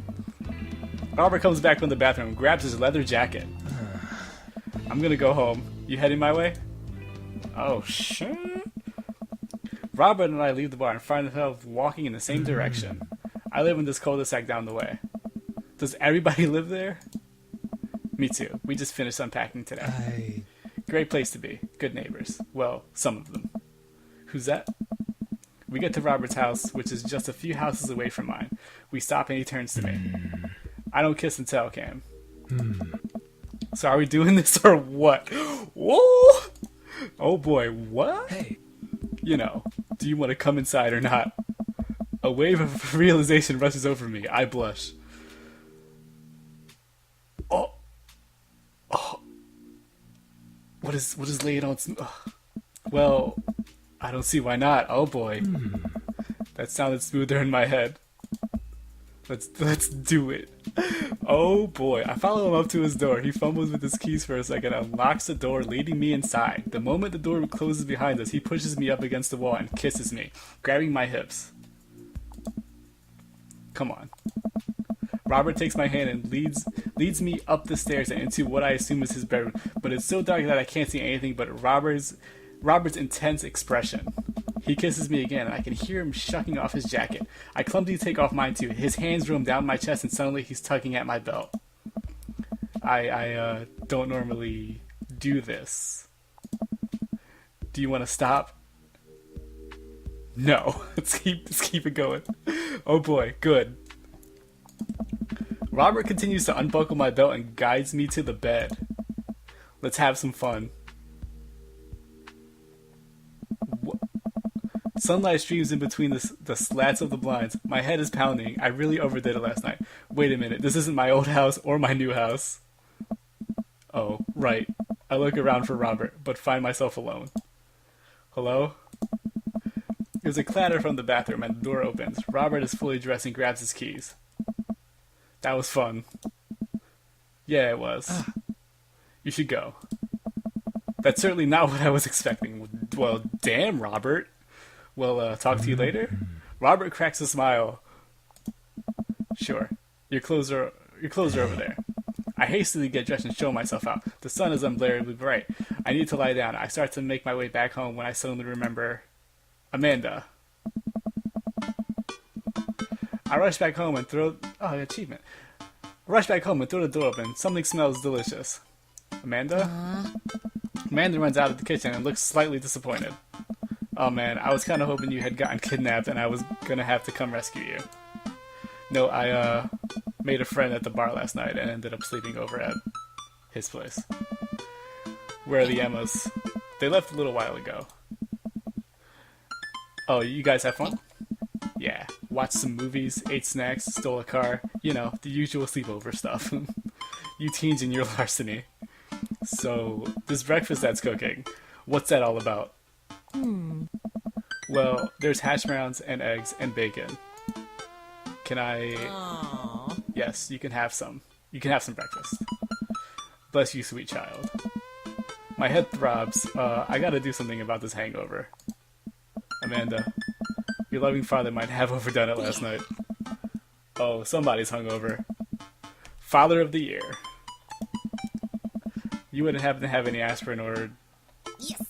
Robert comes back from the bathroom and grabs his leather jacket. I'm gonna go home. You heading my way? Oh, shit. Robert and I leave the bar and find ourselves walking in the same direction. I live in this cul-de-sac down the way. Does everybody live there? Me too. We just finished unpacking today. Great place to be. Good neighbors. Well, some of them. Who's that? We get to Robert's house, which is just a few houses away from mine. We stop and he turns to me. I don't kiss and tell, Cam. So are we doing this or what? Whoa! Oh boy, what? Hey. You know, do you want to come inside or not? A wave of realization rushes over me. I blush. Oh. What is laying on? Well, I don't see why not. Oh boy, that sounded smoother in my head. Let's do it. Oh boy, I follow him up to his door. He fumbles with his keys for a second and unlocks the door, leading me inside. The moment the door closes behind us, he pushes me up against the wall and kisses me, grabbing my hips. Come on. Robert takes my hand and leads me up the stairs and into what I assume is his bedroom, but it's so dark that I can't see anything but Robert's intense expression. He kisses me again, and I can hear him shucking off his jacket. I clumsily take off mine too. His hands roam down my chest, and suddenly he's tugging at my belt. I don't normally do this. Do you want to stop? No. Let's keep it going. Oh boy, good. Robert continues to unbuckle my belt and guides me to the bed. Let's have some fun. Sunlight streams in between the slats of the blinds. My head is pounding. I really overdid it last night. Wait a minute, this isn't my old house or my new house. Oh, right. I look around for Robert, but find myself alone. Hello? There's a clatter from the bathroom and the door opens. Robert is fully dressed and grabs his keys. That was fun. Yeah, it was. You should go. That's certainly not what I was expecting. Well, damn, Robert. Well, talk to you later? Robert cracks a smile. Sure. Your clothes are over there. I hastily get dressed and show myself out. The sun is unbearably bright. I need to lie down. I start to make my way back home when I suddenly remember Amanda. I rush back home and throw... Oh, achievement. I rush back home and throw the door open. Something smells delicious. Amanda? Amanda runs out of the kitchen and looks slightly disappointed. Oh man, I was kind of hoping you had gotten kidnapped and I was gonna have to come rescue you. No, I made a friend at the bar last night and ended up sleeping over at his place. Where are the Emmas? They left a little while ago. Oh, you guys have fun? Yeah, watched some movies, ate snacks, stole a car. You know, the usual sleepover stuff. You teens and your larceny. So, this breakfast that's cooking, what's that all about? Well, there's hash browns and eggs and bacon. Can I... Aww. Yes, you can have some. You can have some breakfast. Bless you, sweet child. My head throbs. I gotta do something about this hangover. Amanda, your loving father might have overdone it last night. Oh, somebody's hungover. Father of the year. You wouldn't happen to have any aspirin or... Yes.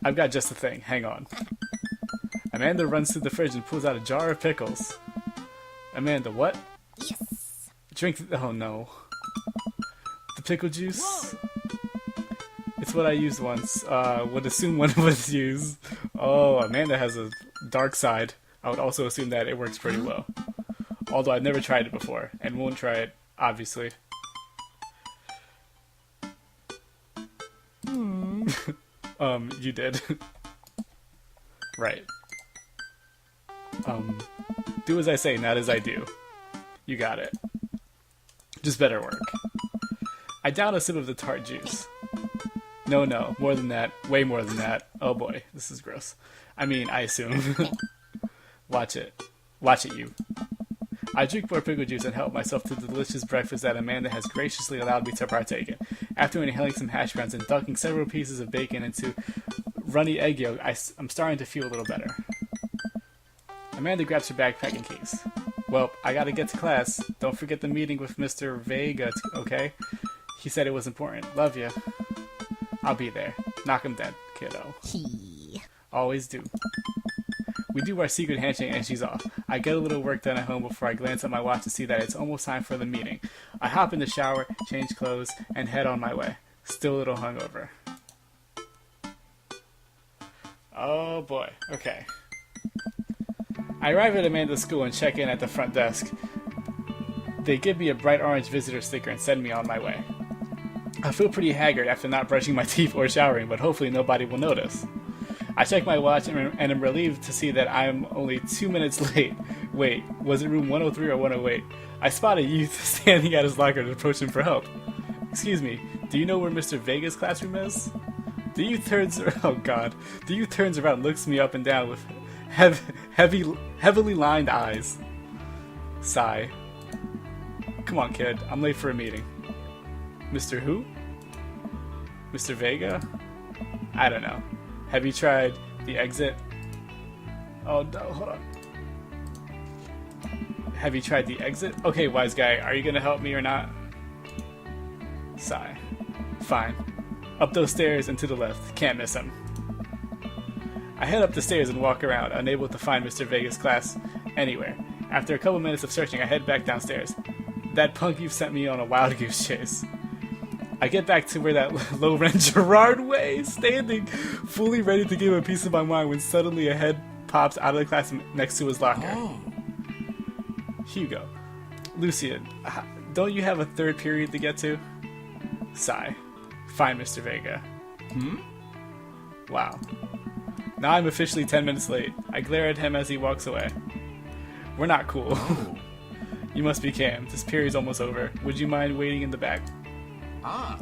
I've got just the thing. Hang on. Amanda runs to the fridge and pulls out a jar of pickles. Amanda, what? Yes. Drink... Oh, no. The pickle juice? Whoa. It's what I used once. Would assume one was used. Oh, Amanda has a dark side. I would also assume that it works pretty well. Although I've never tried it before, and won't try it, obviously. You did. Right. Do as I say, not as I do. You got it. Just better work. I down a sip of the tart juice. No, more than that. Way more than that. Oh boy, this is gross. I mean, I assume. Watch it. Watch it, you. I drink more pickle juice and help myself to the delicious breakfast that Amanda has graciously allowed me to partake in. After inhaling some hash browns and dunking several pieces of bacon into runny egg yolk, I'm starting to feel a little better. Amanda grabs her backpack and keys. Well, I gotta get to class. Don't forget the meeting with Mr. Vega, okay? He said it was important. Love you. I'll be there. Knock him dead, kiddo. He. Always do. We do our secret handshake and she's off. I get a little work done at home before I glance at my watch to see that it's almost time for the meeting. I hop in the shower, change clothes, and head on my way. Still a little hungover. Oh boy. Okay. I arrive at Amanda's school and check in at the front desk. They give me a bright orange visitor sticker and send me on my way. I feel pretty haggard after not brushing my teeth or showering, but hopefully nobody will notice. I check my watch and am relieved to see that I'm only 2 minutes late. Wait, was it room 103 or 108? I spot a youth standing at his locker and approach him for help. Excuse me, do you know where Mr. Vega's classroom is? The youth turns around and looks me up and down with heavily lined eyes. Sigh. Come on, kid, I'm late for a meeting. Mr. Who? Mr. Vega? I don't know. Have you tried the exit? Oh no, hold on. Have you tried the exit? Okay, wise guy, are you gonna help me or not? Sigh. Fine. Up those stairs and to the left. Can't miss him. I head up the stairs and walk around, unable to find Mr. Vega's class anywhere. After a couple minutes of searching, I head back downstairs. That punk you've sent me on a wild goose chase. I get back to where that low-rent Gerard waits, standing, fully ready to give a piece of my mind when suddenly a head pops out of the class next to his locker. Oh. Hugo. Lucian, don't you have a third period to get to? Sigh. Fine, Mr. Vega. Wow. Now I'm officially 10 minutes late. I glare at him as he walks away. We're not cool. Oh. You must be Cam. This period's almost over. Would you mind waiting in the back? Ah.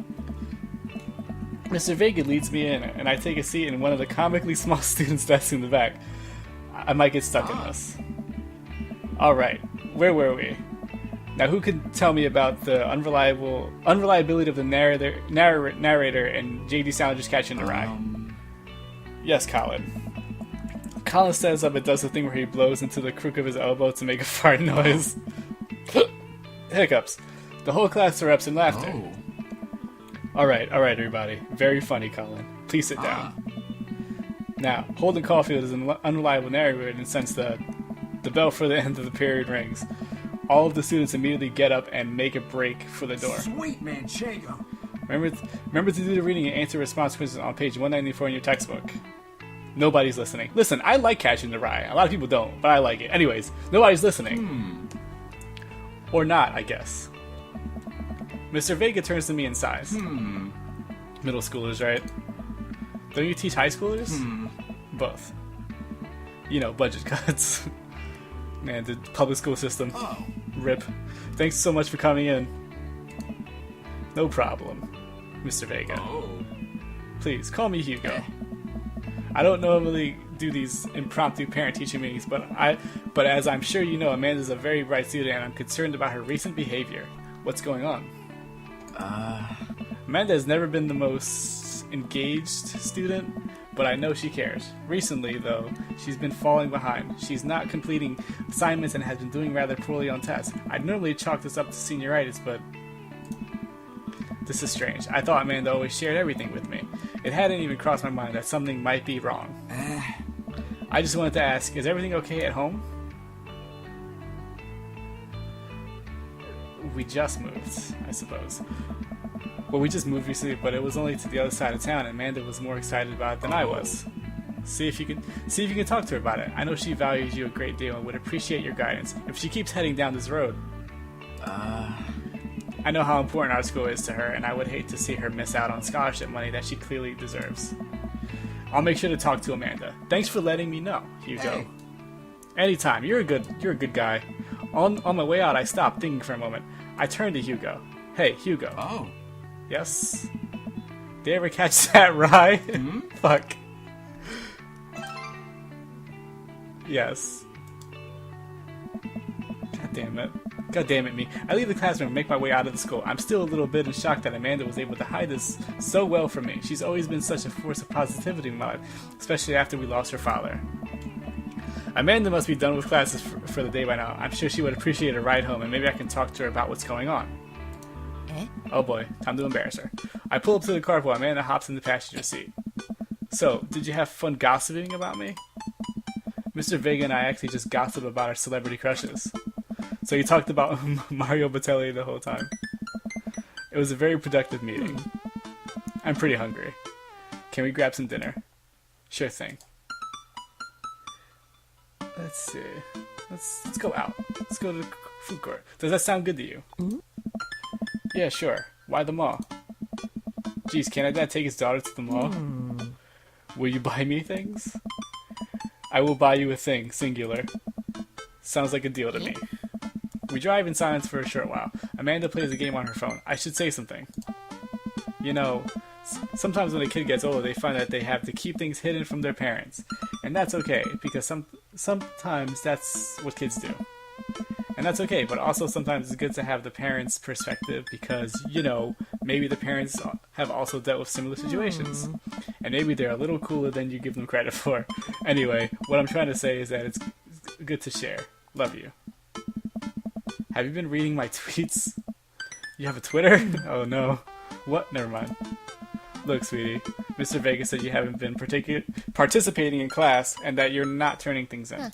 Mr. Vega leads me in, and I take a seat in one of the comically small students' desks in the back. I might get stuck in this. Alright, where were we? Now who can tell me about the unreliability of the narrator and J.D. Salinger's Catch in the Rye? Yes, Colin. Colin stands up and does the thing where he blows into the crook of his elbow to make a fart noise. Hiccups. The whole class erupts in laughter. Oh. Alright, everybody. Very funny, Colin. Please sit down. Now, Holden Caulfield is an unreliable narrator, and since the bell for the end of the period rings, all of the students immediately get up and make a break for the door. Sweet Manchego. Remember to do the reading and answer response quizzes on page 194 in your textbook. Nobody's listening. Listen, I like Catching the Rye. A lot of people don't, but I like it. Anyways, nobody's listening. Or not, I guess. Mr. Vega turns to me and sighs. Middle schoolers, right? Don't you teach high schoolers? Both. You know, budget cuts. Man, the public school system. Oh. RIP. Thanks so much for coming in. No problem, Mr. Vega. Oh. Please, call me Hugo. I don't normally do these impromptu parent-teacher meetings, but as I'm sure you know, Amanda's a very bright student, and I'm concerned about her recent behavior. What's going on? Amanda has never been the most engaged student, but I know she cares. Recently, though, she's been falling behind. She's not completing assignments and has been doing rather poorly on tests. I'd normally chalk this up to senioritis, but this is strange. I thought Amanda always shared everything with me. It hadn't even crossed my mind that something might be wrong. I just wanted to ask, is everything okay at home? We just moved, I suppose. Well, we just moved recently, but it was only to the other side of town, and Amanda was more excited about it than I was. See if you can talk to her about it. I know she values you a great deal and would appreciate your guidance if she keeps heading down this road. I know how important our school is to her, and I would hate to see her miss out on scholarship money that she clearly deserves. I'll make sure to talk to Amanda. Thanks for letting me know, Hugo. Hey. Anytime. You're a good guy. On my way out, I stopped, thinking for a moment. I turned to Hugo. Hey, Hugo. Oh. Yes? Did you ever catch that rye? Fuck. Yes. God damn it, me. I leave the classroom and make my way out of the school. I'm still a little bit in shock that Amanda was able to hide this so well from me. She's always been such a force of positivity in my life, especially after we lost her father. Amanda must be done with classes for the day by now. I'm sure she would appreciate a ride home, and maybe I can talk to her about what's going on. Eh? Oh boy, time to embarrass her. I pull up to the car while Amanda hops in the passenger seat. So, did you have fun gossiping about me? Mr. Vega and I actually just gossiped about our celebrity crushes. So you talked about Mario Batali the whole time. It was a very productive meeting. I'm pretty hungry. Can we grab some dinner? Sure thing. Let's see. Let's go out. Let's go to the food court. Does that sound good to you? Yeah, sure. Why the mall? Geez, can I dad take his daughter to the mall? Will you buy me things? I will buy you a thing, singular. Sounds like a deal to me. We drive in silence for a short while. Amanda plays a game on her phone. I should say something. You know, sometimes when a kid gets older, they find that they have to keep things hidden from their parents. And that's okay, because sometimes that's what kids do. And that's okay, but also sometimes it's good to have the parents' perspective because, you know, maybe the parents have also dealt with similar situations. And maybe they're a little cooler than you give them credit for. Anyway, what I'm trying to say is that it's good to share. Love you. Have you been reading my tweets? You have a Twitter? Oh no. What? Never mind. Look, sweetie, Mr. Vega said you haven't been participating in class and that you're not turning things in.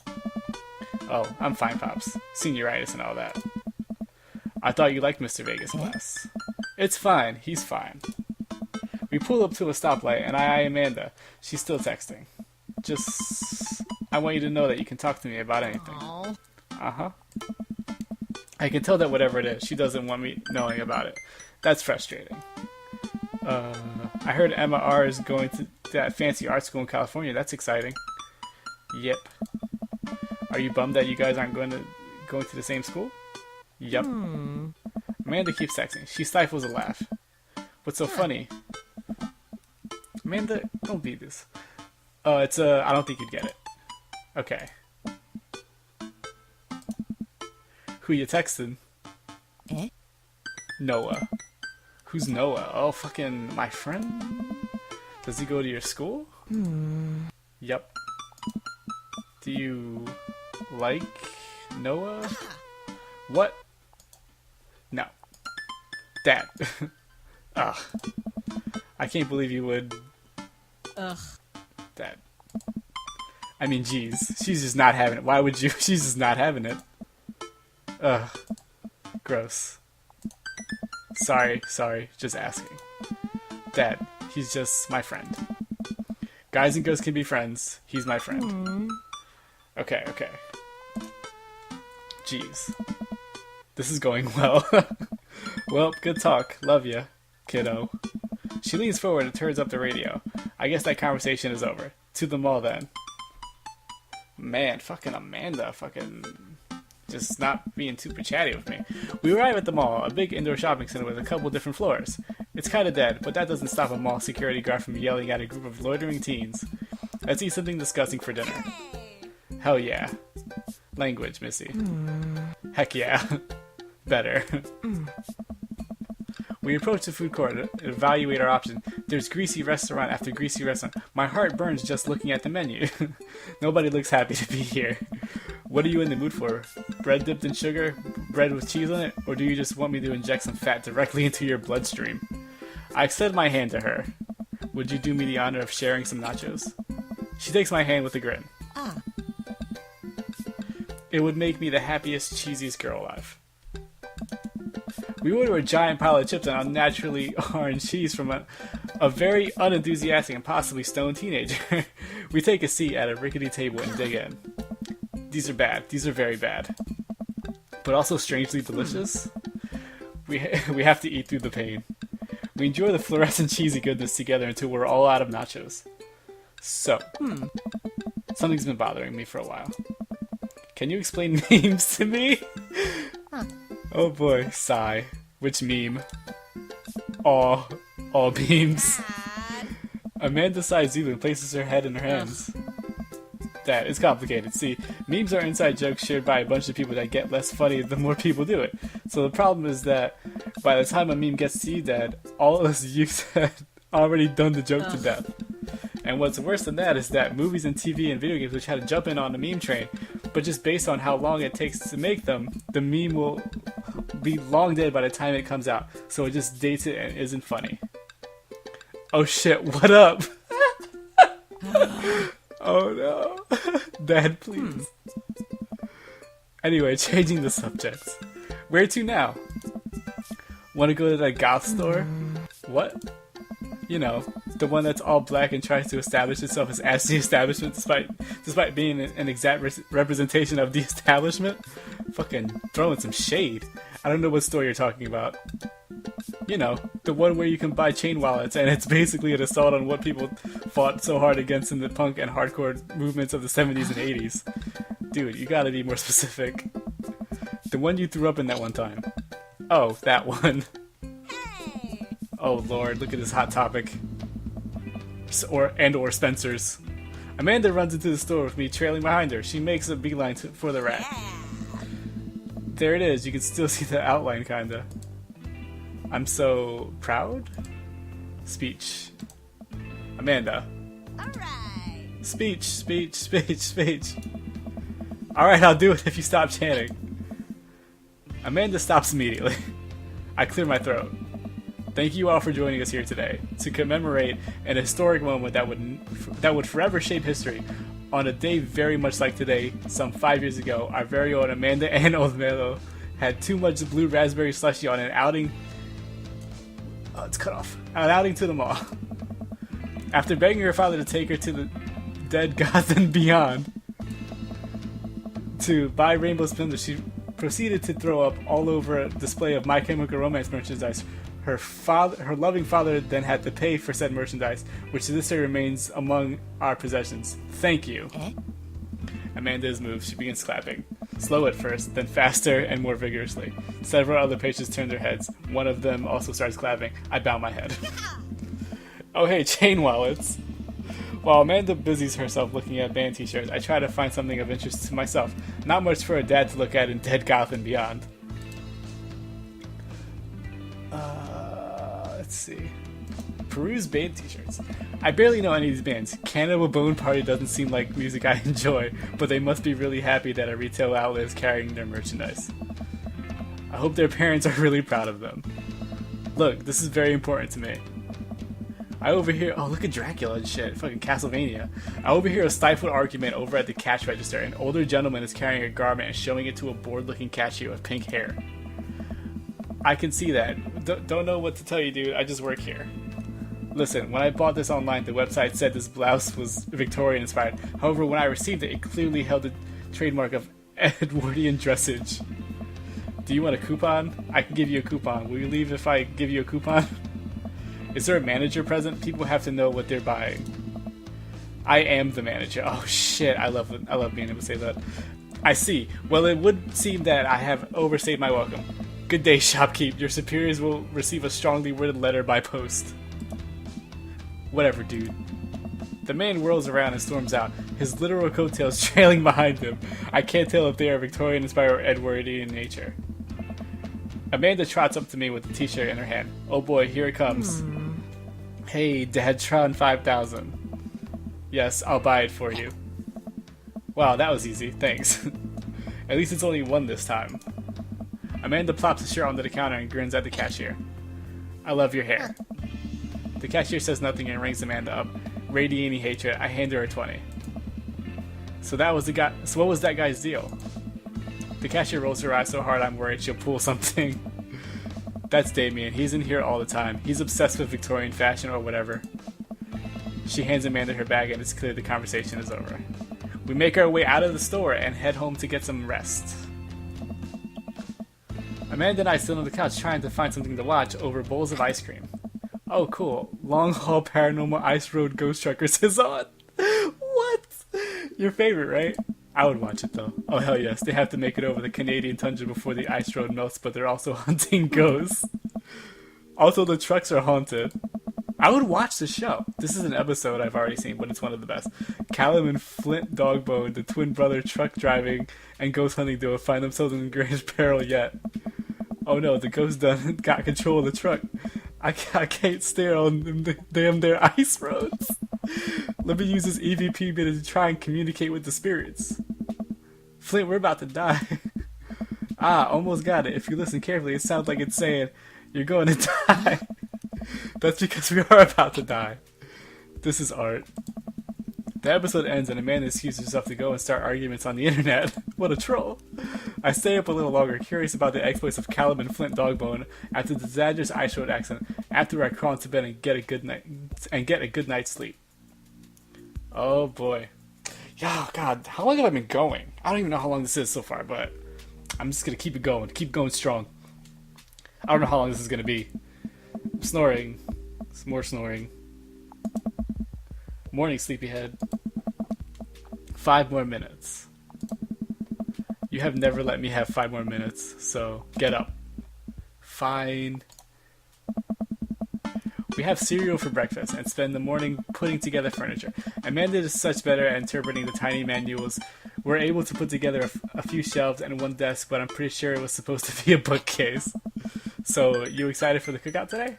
Oh, I'm fine, Pops. Senioritis and all that. I thought you liked Mr. Vega's class. It's fine. He's fine. We pull up to a stoplight and I eye Amanda. She's still texting. I want you to know that you can talk to me about anything. Aw. Uh-huh. I can tell that whatever it is, she doesn't want me knowing about it. That's frustrating. I heard Emma R. is going to that fancy art school in California. That's exciting. Yep. Are you bummed that you guys aren't going to the same school? Yep. Amanda keeps texting. She stifles a laugh. What's so funny? Amanda, don't be this. Oh, it's I don't think you'd get it. Okay. Who you texting? Eh? Noah. Who's Noah? Oh, fucking my friend? Does he go to your school? Yep. Do you like Noah? What? No. Dad. Ugh. I can't believe you would. Ugh. Dad. I mean, geez. She's just not having it. Why would you? She's just not having it. Ugh. Gross. Sorry. Just asking. Dad, he's just my friend. Guys and girls can be friends. He's my friend. Okay. Jeez. This is going well. Well, good talk. Love ya, kiddo. She leans forward and turns up the radio. I guess that conversation is over. To the mall then. Man, fucking Amanda, just not being super chatty with me. We arrive at the mall, a big indoor shopping center with a couple different floors. It's kinda dead, but that doesn't stop a mall security guard from yelling at a group of loitering teens. Let's eat something disgusting for dinner. Hell yeah. Language, Missy. Heck yeah. Better. We approach the food court and evaluate our options. There's greasy restaurant after greasy restaurant. My heart burns just looking at the menu. Nobody looks happy to be here. What are you in the mood for? Bread dipped in sugar? Bread with cheese on it? Or do you just want me to inject some fat directly into your bloodstream? I extend my hand to her. Would you do me the honor of sharing some nachos? She takes my hand with a grin. It would make me the happiest, cheesiest girl alive. We order a giant pile of chips and unnaturally orange cheese from a very unenthusiastic and possibly stoned teenager. We take a seat at a rickety table and dig in. These are bad. These are very bad. But also strangely delicious. We have to eat through the pain. We enjoy the fluorescent cheesy goodness together until we're all out of nachos. So, something's been bothering me for a while. Can you explain memes to me? Oh boy, sigh. Which meme? All memes. Amanda sighs deeply and places her head in her hands. That is complicated. See, memes are inside jokes shared by a bunch of people that get less funny the more people do it. So the problem is that by the time a meme gets to you, Dad, all of us youth had already done the joke to death. And what's worse than that is that movies and TV and video games will try to jump in on the meme train, but just based on how long it takes to make them, the meme will be long dead by the time it comes out, so it just dates it and isn't funny. Oh shit, what up? Oh no. Dad, please. Anyway, changing the subjects. Where to now? Wanna go to that goth store? What? You know, the one that's all black and tries to establish itself as the establishment despite being an exact representation of the establishment? Fucking throwing some shade. I don't know what store you're talking about. You know, the one where you can buy chain wallets and it's basically an assault on what people fought so hard against in the punk and hardcore movements of the 70s and 80s. Dude, you gotta be more specific. The one you threw up in that one time. Oh, that one. Oh lord, look at this hot topic. Or Spencer's. Amanda runs into the store with me trailing behind her. She makes a beeline for the rack. There it is, you can still see the outline kinda. I'm so proud? Speech. Amanda. Alright. Speech. Alright, I'll do it if you stop chanting. Amanda stops immediately. I clear my throat. Thank you all for joining us here today to commemorate an historic moment that would forever shape history. On a day very much like today, some 5 years ago, our very own Amanda Ann Olmelo had too much blue raspberry slushy on an outing. Oh, it's cut off. An outing to the mall. After begging her father to take her to the dead gods and beyond to buy Rainbow Splendor, she proceeded to throw up all over a display of My Chemical Romance merchandise. Her loving father then had to pay for said merchandise, which to this day remains among our possessions. Thank you. Amanda is moved. She begins clapping. Slow at first, then faster and more vigorously. Several other patrons turn their heads. One of them also starts clapping. I bow my head. Oh hey, chain wallets. While Amanda busies herself looking at band t-shirts, I try to find something of interest to myself. Not much for a dad to look at in Dead Goth and beyond. Let's see. Peruse band t-shirts. I barely know any of these bands. Cannibal Bone Party doesn't seem like music I enjoy, but they must be really happy that a retail outlet is carrying their merchandise. I hope their parents are really proud of them. Look, this is very important to me. I overhear, oh look at Dracula and shit, fucking Castlevania. I overhear a stifled argument over at the cash register. An older gentleman is carrying a garment and showing it to a bored looking cashier with pink hair. I can see that. Don't know what to tell you, dude. I just work here. Listen, when I bought this online, the website said this blouse was Victorian inspired. However, when I received it, it clearly held the trademark of Edwardian dressage. Do you want a coupon? I can give you a coupon. Will you leave if I give you a coupon? Is there a manager present? People have to know what they're buying. I am the manager. Oh shit, I love being able to say that. I see. Well, it would seem that I have overstayed my welcome. Good day, shopkeep. Your superiors will receive a strongly worded letter by post. Whatever, dude. The man whirls around and storms out, his literal coattails trailing behind him. I can't tell if they are Victorian-inspired or Edwardian in nature. Amanda trots up to me with the t-shirt in her hand. Oh boy, here it comes. Hey, Dadtron 5000. Yes, I'll buy it for you. Wow, that was easy. Thanks. At least it's only one this time. Amanda plops the shirt onto the counter and grins at the cashier. I love your hair. The cashier says nothing and rings Amanda up. Radiating hatred, I hand her a 20. So what was that guy's deal? The cashier rolls her eyes so hard I'm worried she'll pull something. That's Damien. He's in here all the time. He's obsessed with Victorian fashion or whatever. She hands Amanda her bag and it's clear the conversation is over. We make our way out of the store and head home to get some rest. Amanda and I sit on the couch trying to find something to watch over bowls of ice cream. Oh cool, Long Haul Paranormal Ice Road Ghost Truckers is on. What? Your favorite, right? I would watch it though. Oh hell yes, they have to make it over the Canadian tundra before the ice road melts, but they're also hunting ghosts. Also the trucks are haunted. I would watch the show. This is an episode I've already seen, but it's one of the best. Callum and Flint Dogbone, the twin brother truck driving and ghost hunting duo, find themselves in the greatest peril yet. Oh no, the ghost done got control of the truck. I can't stare on them damn their ice roads. Let me use this EVP bit to try and communicate with the spirits. Flint, we're about to die. Ah, almost got it. If you listen carefully, it sounds like it's saying, you're going to die. That's because we are about to die. This is art. The episode ends and Amanda excuses herself to go and start arguments on the internet. What a troll. I stay up a little longer, curious about the exploits of Callum and Flint Dogbone after the disastrous Ice Road accident, after I crawl into bed and get a good night's sleep. Oh boy. Yeah, God, how long have I been going? I don't even know how long this is so far, but I'm just gonna keep it going. Keep going strong. I don't know how long this is gonna be. I'm snoring. Some more snoring. Morning, sleepyhead. 5 more minutes. You have never let me have 5 more minutes, so get up. Fine. We have cereal for breakfast and spend the morning putting together furniture. Amanda is such better at interpreting the tiny manuals. We're able to put together a few shelves and one desk, but I'm pretty sure it was supposed to be a bookcase. So, you excited for the cookout today?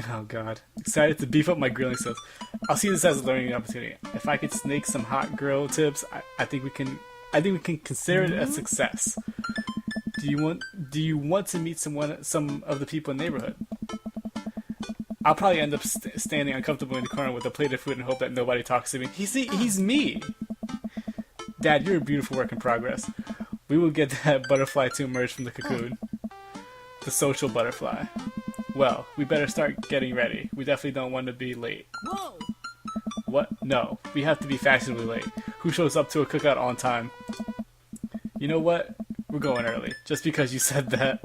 Oh god. Excited to beef up my grilling skills. I'll see this as a learning opportunity. If I could snake some hot grill tips, I think we can consider it a success. Do you want to meet some of the people in the neighborhood? I'll probably end up standing uncomfortably in the corner with a plate of food and hope that nobody talks to me. He's me. Dad, you're a beautiful work in progress. We will get that butterfly to emerge from the cocoon. The social butterfly. Well, we better start getting ready. We definitely don't want to be late. Whoa! What? No, we have to be fashionably late. Who shows up to a cookout on time? You know what? We're going early, just because you said that.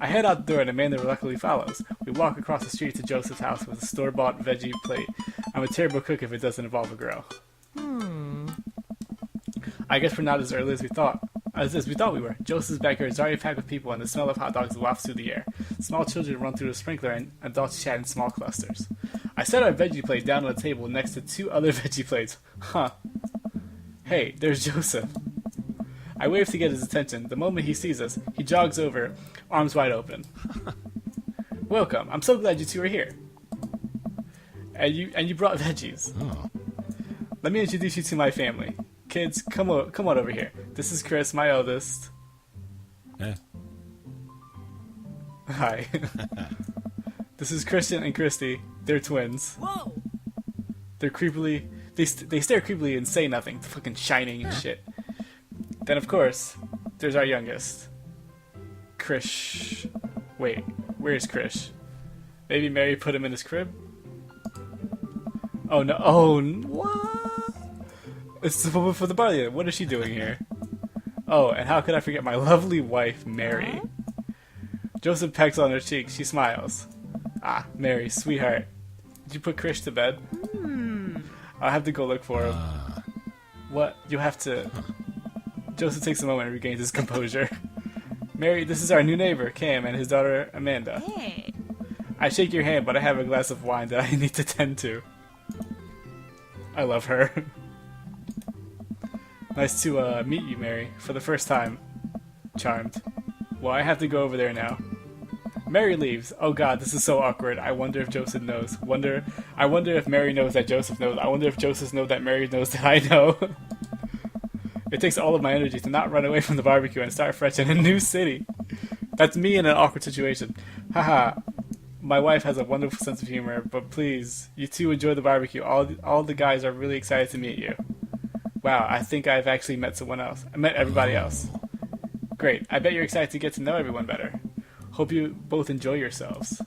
I head out the door and Amanda reluctantly follows. We walk across the street to Joseph's house with a store-bought veggie plate. I'm a terrible cook if it doesn't involve a grill. I guess we're not as early as we thought. As we thought we were. Joseph's backyard is already packed with people and the smell of hot dogs wafts through the air. Small children run through the sprinkler and adults chat in small clusters. I set our veggie plate down on the table next to 2 other veggie plates. Huh. Hey, there's Joseph. I wave to get his attention. The moment he sees us, he jogs over, arms wide open. Welcome. I'm so glad you 2 are here. And you brought veggies. Oh. Let me introduce you to my family. Kids, come on over here. This is Chris, my eldest. Yeah. Hi. This is Christian and Christy. They're twins. Whoa! They're creepily... They stare creepily and say nothing. Fucking shining and shit. Then, of course, there's our youngest. Krish. Wait, where's Krish? Maybe Mary put him in his crib? Oh, no. Oh, what? It's the woman for the barley. What is she doing here? Oh, and how could I forget my lovely wife, Mary? Joseph pecks on her cheek. She smiles. Ah, Mary, sweetheart. Did you put Krish to bed? I'll have to go look for him. What? You'll have to... Joseph takes a moment and regains his composure. Mary, this is our new neighbor, Cam, and his daughter, Amanda. Hey! I shake your hand, but I have a glass of wine that I need to tend to. I love her. Nice to meet you, Mary, for the first time. Charmed. Well, I have to go over there now. Mary leaves. Oh god, this is so awkward. I wonder if Joseph knows. I wonder if Mary knows that Joseph knows. I wonder if Joseph knows that Mary knows that I know. It takes all of my energy to not run away from the barbecue and start fresh in a new city. That's me in an awkward situation. Haha. My wife has a wonderful sense of humor, but please, you 2 enjoy the barbecue. All the guys are really excited to meet you. Wow, I think I've actually met someone else. I met everybody else. Great. I bet you're excited to get to know everyone better. Hope you both enjoy yourselves.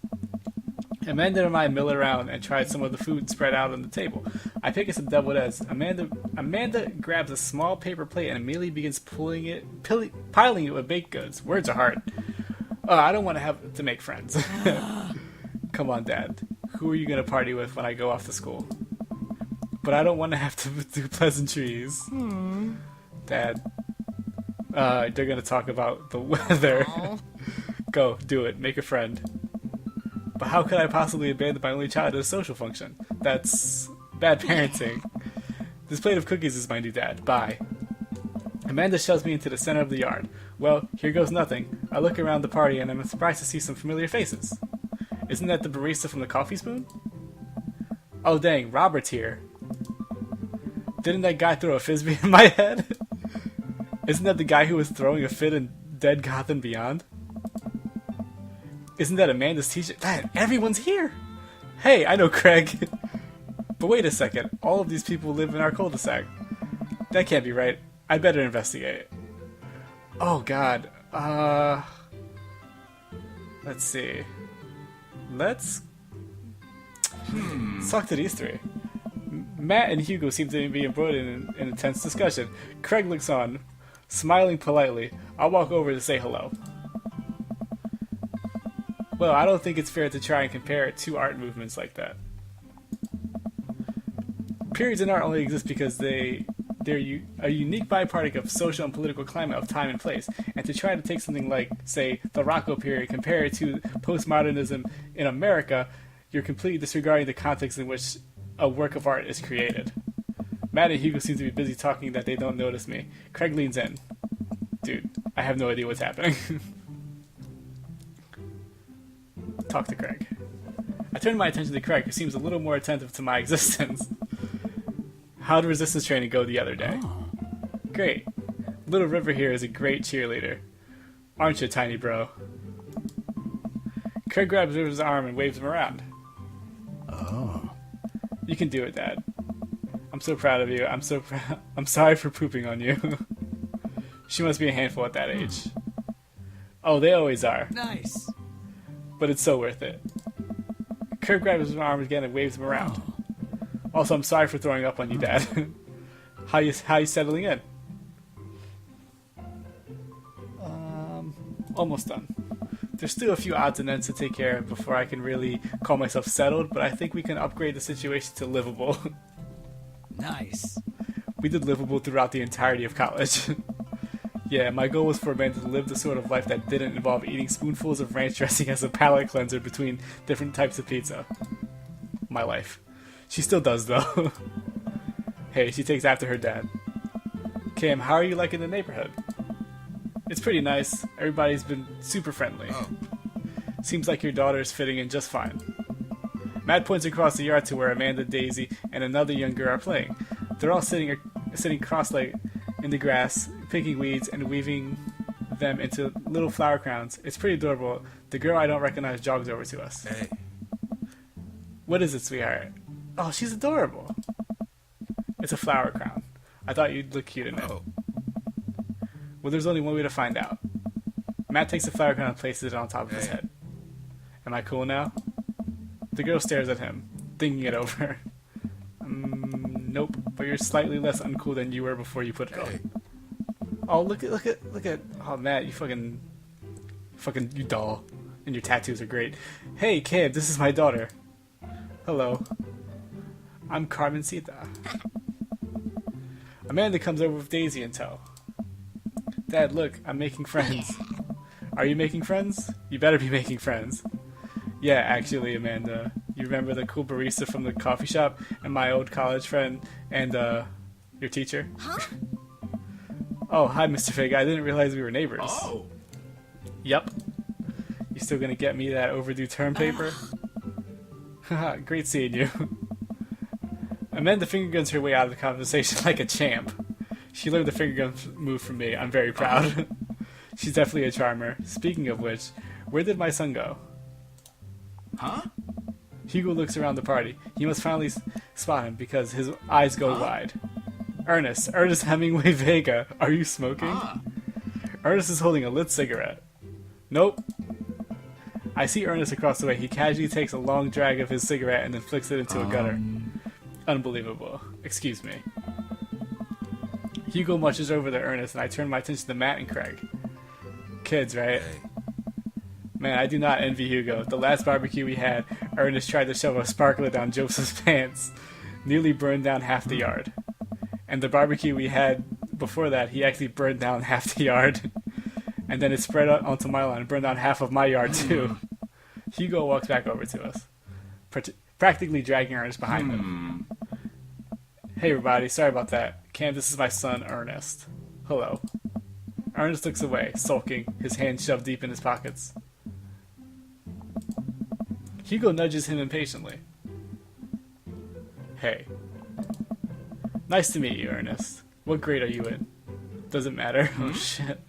Amanda and I mill around and try some of the food spread out on the table. I pick us some deviled eggs. Amanda grabs a small paper plate and immediately begins piling it with baked goods. Words are hard. I don't want to have to make friends. Come on, Dad. Who are you going to party with when I go off to school? But I don't want to have to do pleasantries. Dad. They're going to talk about the weather. Go, do it. Make a friend. But how could I possibly abandon my only child at a social function? That's bad parenting. This plate of cookies is my new dad. Bye. Amanda shoves me into the center of the yard. Well, here goes nothing. I look around the party and I'm surprised to see some familiar faces. Isn't that the barista from the Coffee Spoon? Oh dang, Robert's here. Didn't that guy throw a frisbee in my head? Isn't that the guy who was throwing a fit in Dead Gotham Beyond? Isn't that Amanda's teacher? Man, everyone's here! Hey, I know Craig. But wait a second, all of these people live in our cul-de-sac. That can't be right. I better investigate. Oh god. Let's see. Let's talk to these three. Matt and Hugo seem to be embroiled in an intense discussion. Craig looks on, smiling politely. I'll walk over to say hello. Well, I don't think it's fair to try and compare two art movements like that. Periods in art only exist because they're a unique byproduct of social and political climate of time and place. And to try to take something like, say, the Rocco period, compare it to postmodernism in America, you're completely disregarding the context in which a work of art is created. Matt and Hugo seem to be busy talking that they don't notice me. Craig leans in. Dude, I have no idea what's happening. Talk to Craig. I turn my attention to Craig, who seems a little more attentive to my existence. How'd resistance training go the other day? Great. Little River here is a great cheerleader. Aren't you, tiny bro? Craig grabs River's arm and waves him around. Oh. You can do it, Dad. I'm so proud of you. I'm sorry for pooping on you. She must be a handful at that age. Oh, they always are. Nice. But it's so worth it. Craig grabs his arm again and waves him around. Also, I'm sorry for throwing up on you, Dad. How you settling in? Almost done. There's still a few odds and ends to take care of before I can really call myself settled, but I think we can upgrade the situation to livable. Nice. We did livable throughout the entirety of college. Yeah, my goal was for Amanda to live the sort of life that didn't involve eating spoonfuls of ranch dressing as a palate cleanser between different types of pizza. My life. She still does, though. Hey, she takes after her dad. Cam, how are you liking the neighborhood? It's pretty nice. Everybody's been super friendly. Oh. Seems like your daughter is fitting in just fine. Matt points across the yard to where Amanda, Daisy, and another young girl are playing. They're all sitting cross-legged in the grass, picking weeds and weaving them into little flower crowns. It's pretty adorable. The girl I don't recognize jogs over to us. Hey. What is it, sweetheart? Oh, she's adorable. It's a flower crown. I thought you'd look cute in it. Oh. Well, there's only one way to find out. Matt takes the flower crown and places it on top of his head. Am I cool now? The girl stares at him, thinking it over. Nope, but you're slightly less uncool than you were before you put it on. Oh, look at, oh, Matt, you fucking, you doll. And your tattoos are great. Hey, kid, this is my daughter. Hello. I'm Carmencita. Amanda comes over with Daisy in tow. Dad, look, I'm making friends. Are you making friends? You better be making friends. Yeah, actually, Amanda. You remember the cool barista from the coffee shop and my old college friend and, your teacher? Huh? Oh, hi, Mr. Fig. I didn't realize we were neighbors. Oh. Yep. You still gonna get me that overdue term paper? Haha, great seeing you. Amanda finger guns her way out of the conversation like a champ. She learned the finger gun move from me. I'm very proud. She's definitely a charmer. Speaking of which, where did my son go? Huh? Hugo looks around the party. He must finally spot him because his eyes go wide. Ernest Hemingway Vega, are you smoking? Ernest is holding a lit cigarette. Nope. I see Ernest across the way. He casually takes a long drag of his cigarette and then flicks it into a gutter. Unbelievable. Excuse me. Hugo marches over to Ernest, and I turn my attention to Matt and Craig. Kids, right? Hey. Man, I do not envy Hugo. The last barbecue we had, Ernest tried to shove a sparkler down Joseph's pants. Nearly burned down half the yard. And the barbecue we had before that, he actually burned down half the yard. And then it spread out onto my lawn and burned down half of my yard too. Hugo walks back over to us, practically dragging Ernest behind him. Hey everybody, sorry about that. Cam, this is my son, Ernest. Hello. Ernest looks away, sulking, his hands shoved deep in his pockets. Hugo nudges him impatiently. Hey. Nice to meet you, Ernest. What grade are you in? Doesn't matter. Oh shit.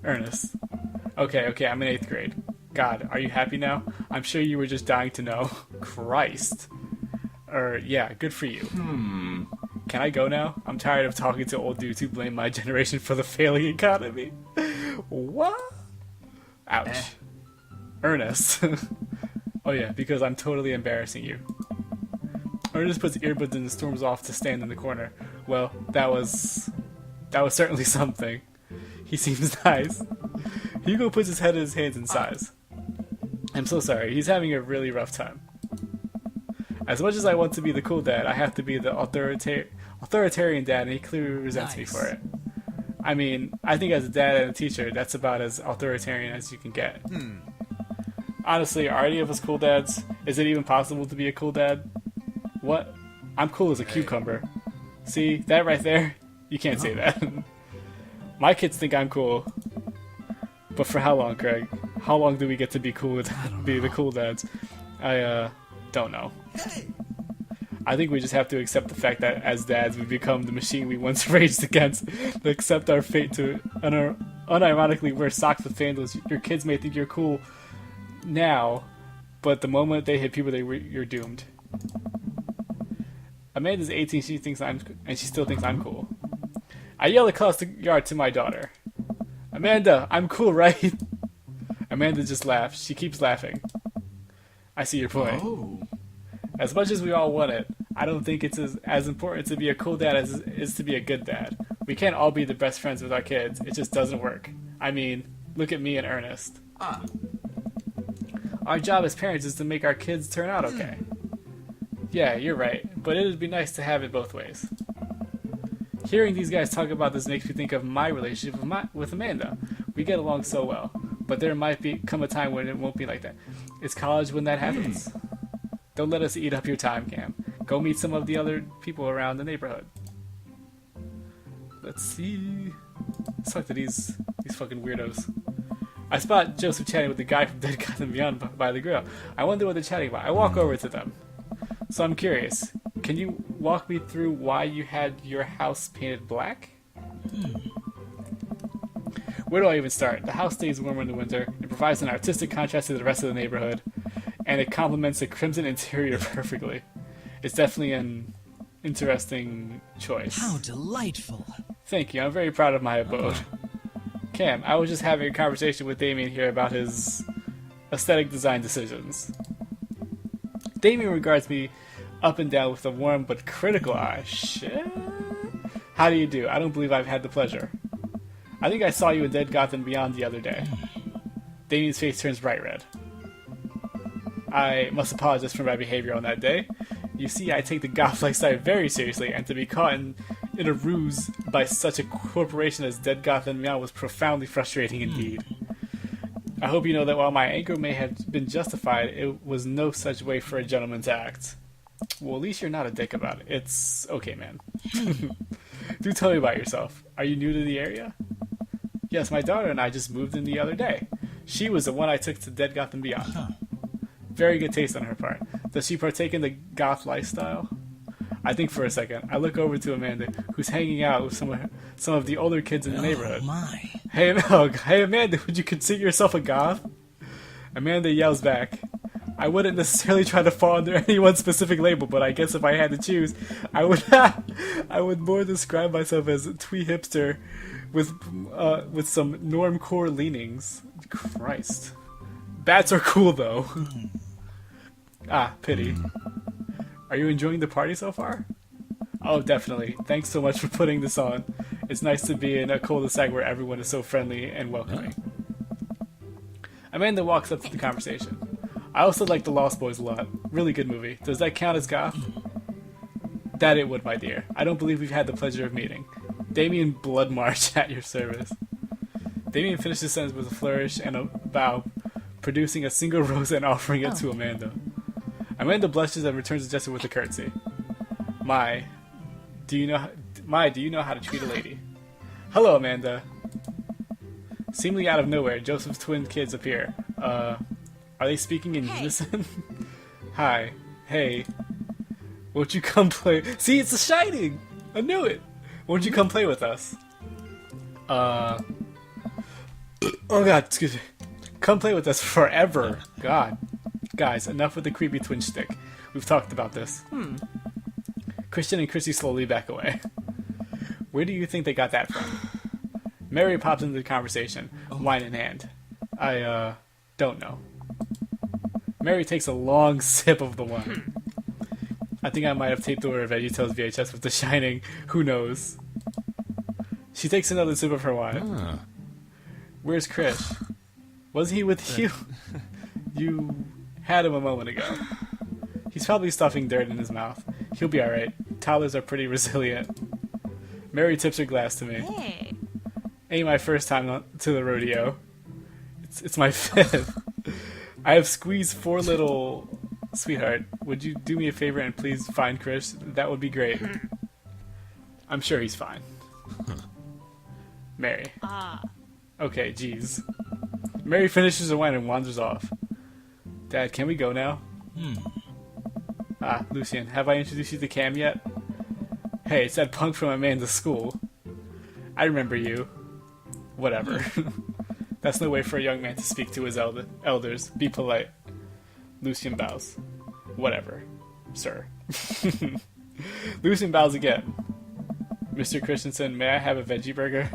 Ernest. Okay, I'm in 8th grade. God, are you happy now? I'm sure you were just dying to know. Christ. Yeah, good for you. Can I go now? I'm tired of talking to old dudes who blame my generation for the failing economy. What? Ouch. Ernest. Oh yeah, because I'm totally embarrassing you. Ernest puts earbuds in and storms off to stand in the corner. Well, that was certainly something. He seems nice. Hugo puts his head in his hands and sighs. I'm so sorry, he's having a really rough time. As much as I want to be the cool dad, I have to be the authoritarian dad, and he clearly resents me for it. I mean, I think as a dad and a teacher, that's about as authoritarian as you can get. Honestly, are any of us cool dads? Is it even possible to be a cool dad? What? I'm cool as a cucumber. See, that right there? You can't say that. My kids think I'm cool. But for how long, Craig? How long do we get to be cool with be the cool dads? I don't know. I think we just have to accept the fact that as dads we become the machine we once raged against, to accept our fate to unironically wear socks with sandals. Your kids may think you're cool now, but the moment they hit puberty, you're doomed. Amanda's 18, she still thinks I'm cool. I yell across the yard to my daughter. Amanda, I'm cool, right? Amanda just laughs. She keeps laughing. I see your point. Oh. As much as we all want it, I don't think it's as important to be a cool dad as it is to be a good dad. We can't all be the best friends with our kids. It just doesn't work. I mean, look at me and Ernest. Our job as parents is to make our kids turn out okay. Yeah, you're right, but it would be nice to have it both ways. Hearing these guys talk about this makes me think of my relationship with Amanda. We get along so well, but there might come a time when it won't be like that. It's college when that happens. Don't let us eat up your time, Cam. Go meet some of the other people around the neighborhood. Let's see. Let's talk to these fucking weirdos. I spot Joseph chatting with the guy from Dead Gotham Beyond by the grill. I wonder what they're chatting about. I walk over to them. So I'm curious. Can you walk me through why you had your house painted black? Where do I even start? The house stays warmer in the winter. It provides an artistic contrast to the rest of the neighborhood. And it complements the crimson interior perfectly. It's definitely an interesting choice. How delightful. Thank you. I'm very proud of my abode. Cam, I was just having a conversation with Damien here about his aesthetic design decisions. Damien regards me up and down with a warm but critical eye. Shit. How do you do? I don't believe I've had the pleasure. I think I saw you in Dead Gotham Beyond the other day. Damien's face turns bright red. I must apologize for my behavior on that day. You see, I take the goth lifestyle very seriously, and to be caught in a ruse by such a corporation as Dead Gotham Beyond was profoundly frustrating indeed. I hope you know that while my anger may have been justified, it was no such way for a gentleman to act. Well, at least you're not a dick about it. It's okay, man. Do tell me about yourself. Are you new to the area? Yes, my daughter and I just moved in the other day. She was the one I took to Dead Gotham Beyond. Very good taste on her part. Does she partake in the goth lifestyle? I think for a second. I look over to Amanda, who's hanging out with some of the older kids in the neighborhood. Oh my. Hey Amanda, would you consider yourself a goth? Amanda yells back. I wouldn't necessarily try to fall under any one specific label, but I guess if I had to choose, I would more describe myself as a twee hipster with some normcore leanings. Christ. Bats are cool though. Pity. Are you enjoying the party so far? Oh, definitely. Thanks so much for putting this on. It's nice to be in a cul-de-sac where everyone is so friendly and welcoming. Amanda walks up to the conversation. I also like The Lost Boys a lot. Really good movie. Does that count as goth? That it would, my dear. I don't believe we've had the pleasure of meeting. Damien Bloodmarch at your service. Damien finished his sentence with a flourish and a bow, producing a single rose and offering it to Amanda. Amanda blushes and returns the gesture with a curtsy. Do you know how to treat a lady? Hello, Amanda. Seemingly out of nowhere, Joseph's twin kids appear. Are they speaking in unison? Hi. Hey. Won't you come play? See, it's The Shining! I knew it! Won't you come play with us? Oh god, excuse me. Come play with us forever. God. Guys, enough with the creepy twin stick. We've talked about this. Christian and Chrissy slowly back away. Where do you think they got that from? Mary pops into the conversation, wine in hand. I don't know. Mary takes a long sip of the wine. I think I might have taped over a VeggieTales VHS with The Shining. Who knows? She takes another sip of her wine. Where's Chris? Was he with you? You had him a moment ago. He's probably stuffing dirt in his mouth. He'll be alright. Toddlers are pretty resilient. Mary tips her glass to me. Hey. Ain't my first time to the rodeo. It's my fifth. I have squeezed 4 little... Sweetheart, would you do me a favor and please find Chris? That would be great. I'm sure he's fine. Mary. Okay, jeez. Mary finishes her wine and wanders off. Dad, can we go now? Lucian, have I introduced you to Cam yet? Hey, it's that punk from Amanda's school. I remember you. Whatever. That's no way for a young man to speak to his elders. Be polite. Lucian bows. Whatever, sir. Lucian bows again. Mr. Christensen, may I have a veggie burger?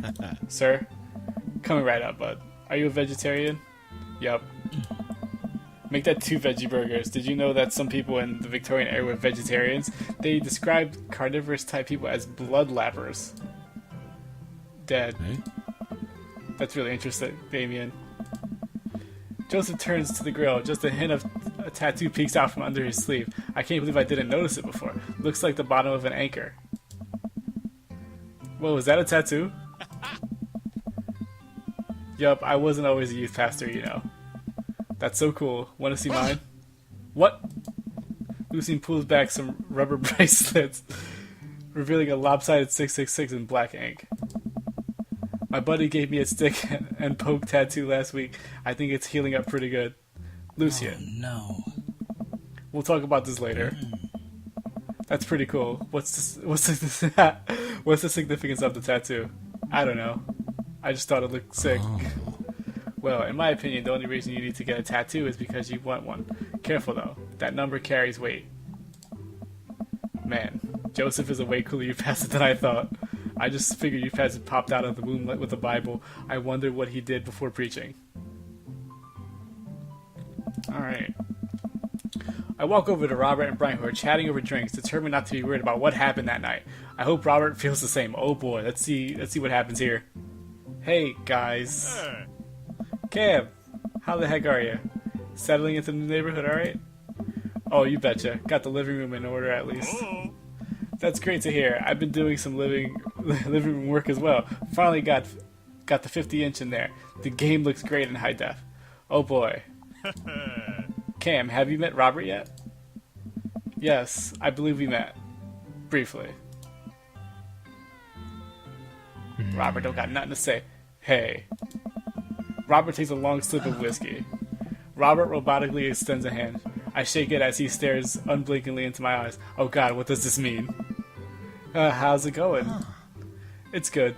Sir? Coming right up, bud. Are you a vegetarian? Yup. Make that 2 veggie burgers. Did you know that some people in the Victorian era were vegetarians? They described carnivorous type people as blood lappers. Dad. That's really interesting, Damien. Joseph turns to the grill. Just a hint of a tattoo peeks out from under his sleeve. I can't believe I didn't notice it before. Looks like the bottom of an anchor. Whoa, is that a tattoo? Yup, I wasn't always a youth pastor, you know. That's so cool. Want to see mine? What? Lucian pulls back some rubber bracelets, revealing a lopsided 666 in black ink. My buddy gave me a stick and poke tattoo last week. I think it's healing up pretty good. Lucian. Oh, no. We'll talk about this later. That's pretty cool. What's the significance of the tattoo? I don't know. I just thought it looked sick. Well, in my opinion, the only reason you need to get a tattoo is because you want one. Careful though. That number carries weight. Man, Joseph is a way cooler youth pastor than I thought. I just figured youth pastor popped out of the moonlight with the Bible. I wonder what he did before preaching. Alright. I walk over to Robert and Brian, who are chatting over drinks, determined not to be worried about what happened that night. I hope Robert feels the same. Oh boy, let's see what happens here. Hey, guys. Cam, how the heck are you? Settling into the new neighborhood, alright? Oh, you betcha. Got the living room in order, at least. That's great to hear. I've been doing some living room work as well. Finally got the 50-inch in there. The game looks great in high def. Oh boy. Cam, have you met Robert yet? Yes, I believe we met. Briefly. Robert don't got nothing to say. Hey. Robert takes a long sip of whiskey. Robert robotically extends a hand. I shake it as he stares unblinkingly into my eyes. Oh god, what does this mean? How's it going? It's good.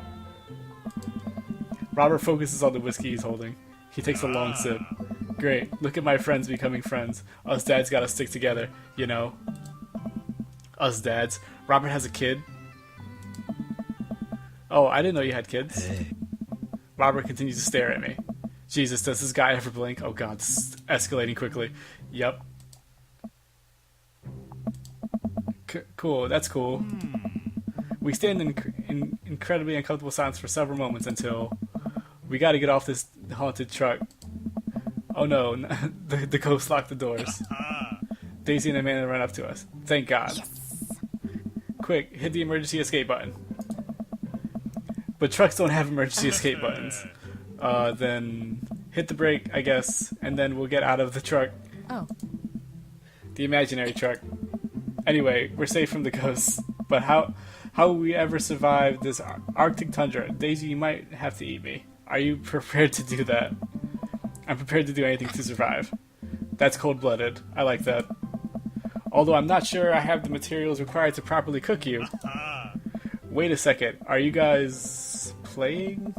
Robert focuses on the whiskey he's holding. He takes a long sip. Great, look at my friends becoming friends. Us dads gotta stick together, you know. Us dads. Robert has a kid. Oh, I didn't know you had kids. Hey. Robert continues to stare at me. Jesus, does this guy ever blink? Oh god, this is escalating quickly. Yep. Cool, that's cool. We stand in incredibly uncomfortable silence for several moments until we gotta get off this haunted truck. Oh no, the ghost locked the doors. Daisy and Amanda run up to us. Thank God. Yes. Quick, hit the emergency escape button. But trucks don't have emergency escape buttons. Then hit the brake, I guess, and then we'll get out of the truck. Oh. The imaginary truck. Anyway, we're safe from the ghosts. But how will we ever survive this Arctic tundra? Daisy, you might have to eat me. Are you prepared to do that? I'm prepared to do anything to survive. That's cold-blooded. I like that. Although I'm not sure I have the materials required to properly cook you. Wait a second, are you guys playing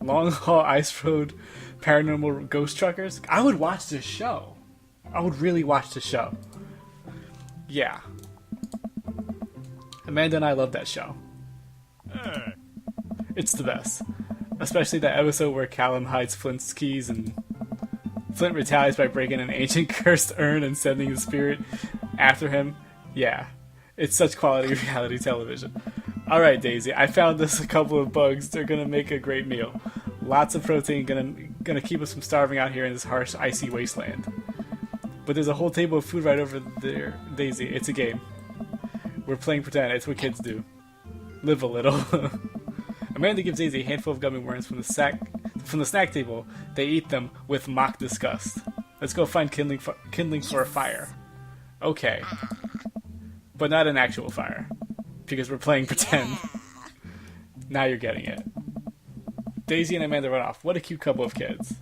Long Haul Ice Road Paranormal Ghost Truckers? I would watch this show. I would really watch the show. Yeah. Amanda and I love that show. It's the best. Especially that episode where Callum hides Flint's keys and Flint retaliates by breaking an ancient cursed urn and sending the spirit after him. Yeah. It's such quality reality television. Alright, Daisy, I found us a couple of bugs. They're gonna make a great meal. Lots of protein, gonna keep us from starving out here in this harsh, icy wasteland. But there's a whole table of food right over there, Daisy. It's a game. We're playing pretend. It's what kids do. Live a little. Amanda gives Daisy a handful of gummy worms from the snack table. They eat them with mock disgust. Let's go find kindling for a fire. Okay. But not an actual fire. Because we're playing pretend. Now you're getting it. Daisy and Amanda run off. What a cute couple of kids.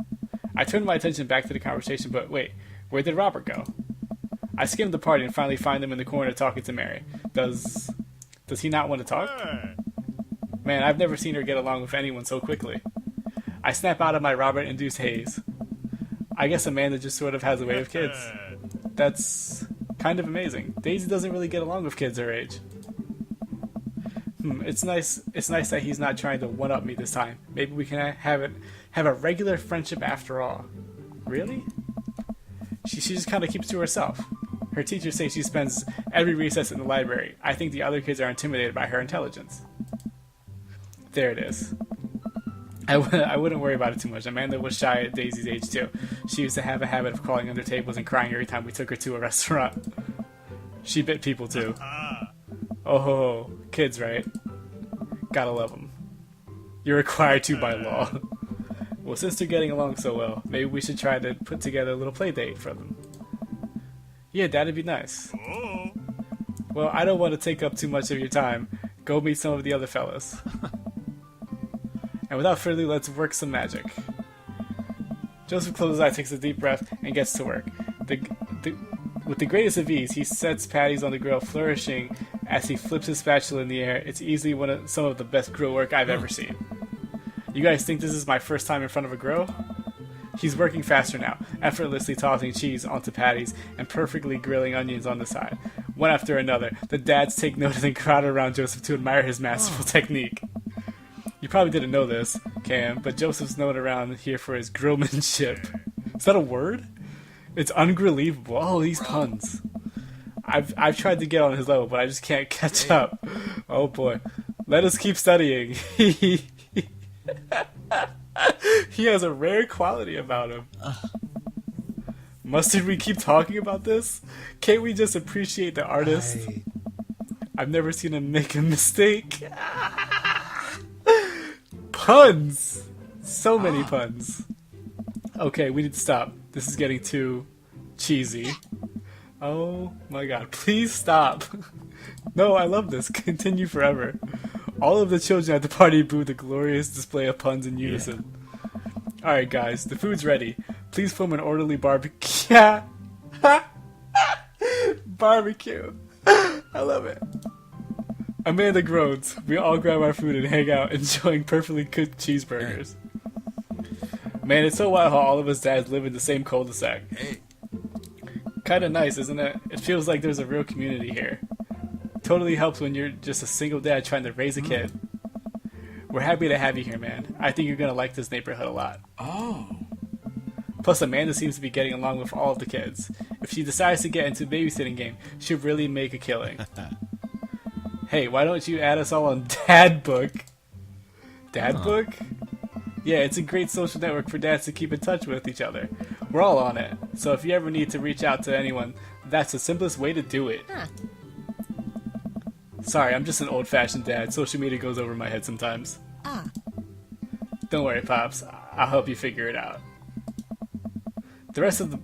I turned my attention back to the conversation, but wait, where did Robert go? I skimmed the party and finally find him in the corner talking to Mary. Does he not want to talk? Man, I've never seen her get along with anyone so quickly. I snap out of my Robert-induced haze. I guess Amanda just sort of has a way with kids. That's kind of amazing. Daisy doesn't really get along with kids her age. It's nice that he's not trying to one-up me this time. Maybe we can have a regular friendship after all. Really? She just kind of keeps to herself. Her teachers say she spends every recess in the library. I think the other kids are intimidated by her intelligence. There it is. I wouldn't worry about it too much. Amanda was shy at Daisy's age too. She used to have a habit of crawling under tables and crying every time we took her to a restaurant. She bit people too. Oh, kids, right? Gotta love them. You're required to by law. Well, since they're getting along so well, maybe we should try to put together a little play date for them. Yeah, that'd be nice. Well, I don't want to take up too much of your time. Go meet some of the other fellas. And without further ado, let's work some magic. Joseph closes his eyes, takes a deep breath, and gets to work. With the greatest of ease, he sets patties on the grill, flourishing as he flips his spatula in the air. It's easily some of the best grill work I've ever seen. You guys think this is my first time in front of a grill? He's working faster now, effortlessly tossing cheese onto patties and perfectly grilling onions on the side. One after another, the dads take notice and crowd around Joseph to admire his masterful technique. You probably didn't know this, Cam, but Joseph's known around here for his grillmanship. Is that a word? It's ungrillevable. Oh, these puns. I've tried to get on his level, but I just can't catch up. Oh boy. Let us keep studying. He has a rare quality about him. Mustard, we keep talking about this? Can't we just appreciate the artist? I've never seen him make a mistake. Puns! So many puns. Okay, we need to stop. This is getting too cheesy. Oh my god, please stop. No, I love this. Continue forever. All of the children at the party booed the glorious display of puns in unison. Alright guys, the food's ready. Please film an orderly barbecue. Barbecue. I love it. Amanda groans. We all grab our food and hang out, enjoying perfectly cooked cheeseburgers. Man, it's so wild how all of us dads live in the same cul-de-sac. Kinda nice, isn't it? It feels like there's a real community here. Totally helps when you're just a single dad trying to raise a kid. We're happy to have you here, man. I think you're gonna like this neighborhood a lot. Oh. Plus, Amanda seems to be getting along with all of the kids. If she decides to get into the babysitting game, she'll really make a killing. Hey, why don't you add us all on Dadbook? Dadbook? Yeah, it's a great social network for dads to keep in touch with each other. We're all on it, so if you ever need to reach out to anyone, that's the simplest way to do it. Sorry, I'm just an old-fashioned dad. Social media goes over my head sometimes. Don't worry, Pops. I'll help you figure it out. The rest of the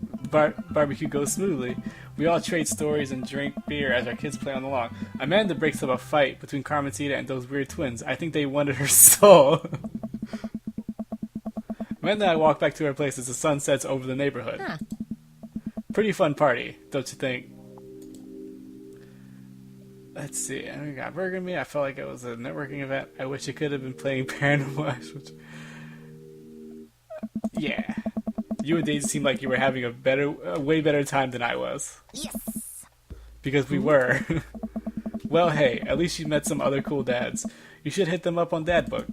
barbecue goes smoothly. We all trade stories and drink beer as our kids play on the lawn. Amanda breaks up a fight between Carmencita and those weird twins. I think they wanted her soul. Amanda and I walk back to our place as the sun sets over the neighborhood. Pretty fun party, don't you think? Let's see. I got Burger Me. I felt like it was a networking event. I wish it could have been playing Paranormal. Yeah. You and Daisy seemed like you were having a way better time than I was. Yes. Because we were. Well, hey, at least you met some other cool dads. You should hit them up on Dad Book.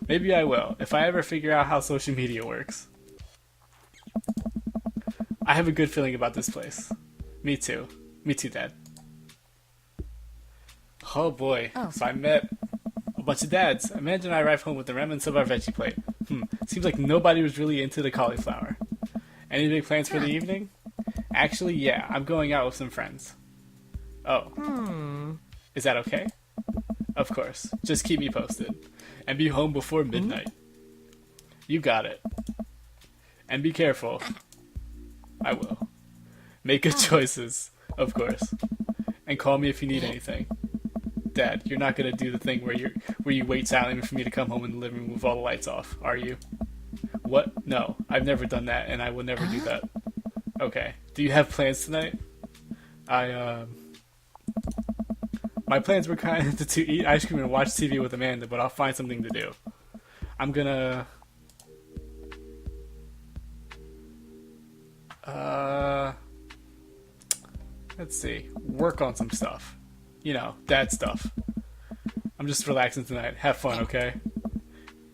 Maybe I will, if I ever figure out how social media works. I have a good feeling about this place. Me too. Me too, Dad. Oh boy. Oh. So I met a bunch of dads. Imagine I arrive home with the remnants of our veggie plate. Seems like nobody was really into the cauliflower. Any big plans for the evening? Actually, yeah, I'm going out with some friends. Oh. Is that okay? Of course. Just keep me posted. And be home before midnight. You got it. And be careful. I will. Make good choices, of course. And call me if you need anything. Dad, you're not gonna do the thing where you wait silently for me to come home in the living room with all the lights off, are you? What? No, I've never done that, and I will never do that. Okay. Do you have plans tonight? My plans were kind of to eat ice cream and watch TV with Amanda, but I'll find something to do. I'm gonna... Let's see. Work on some stuff. You know, dad stuff. I'm just relaxing tonight. Have fun, okay?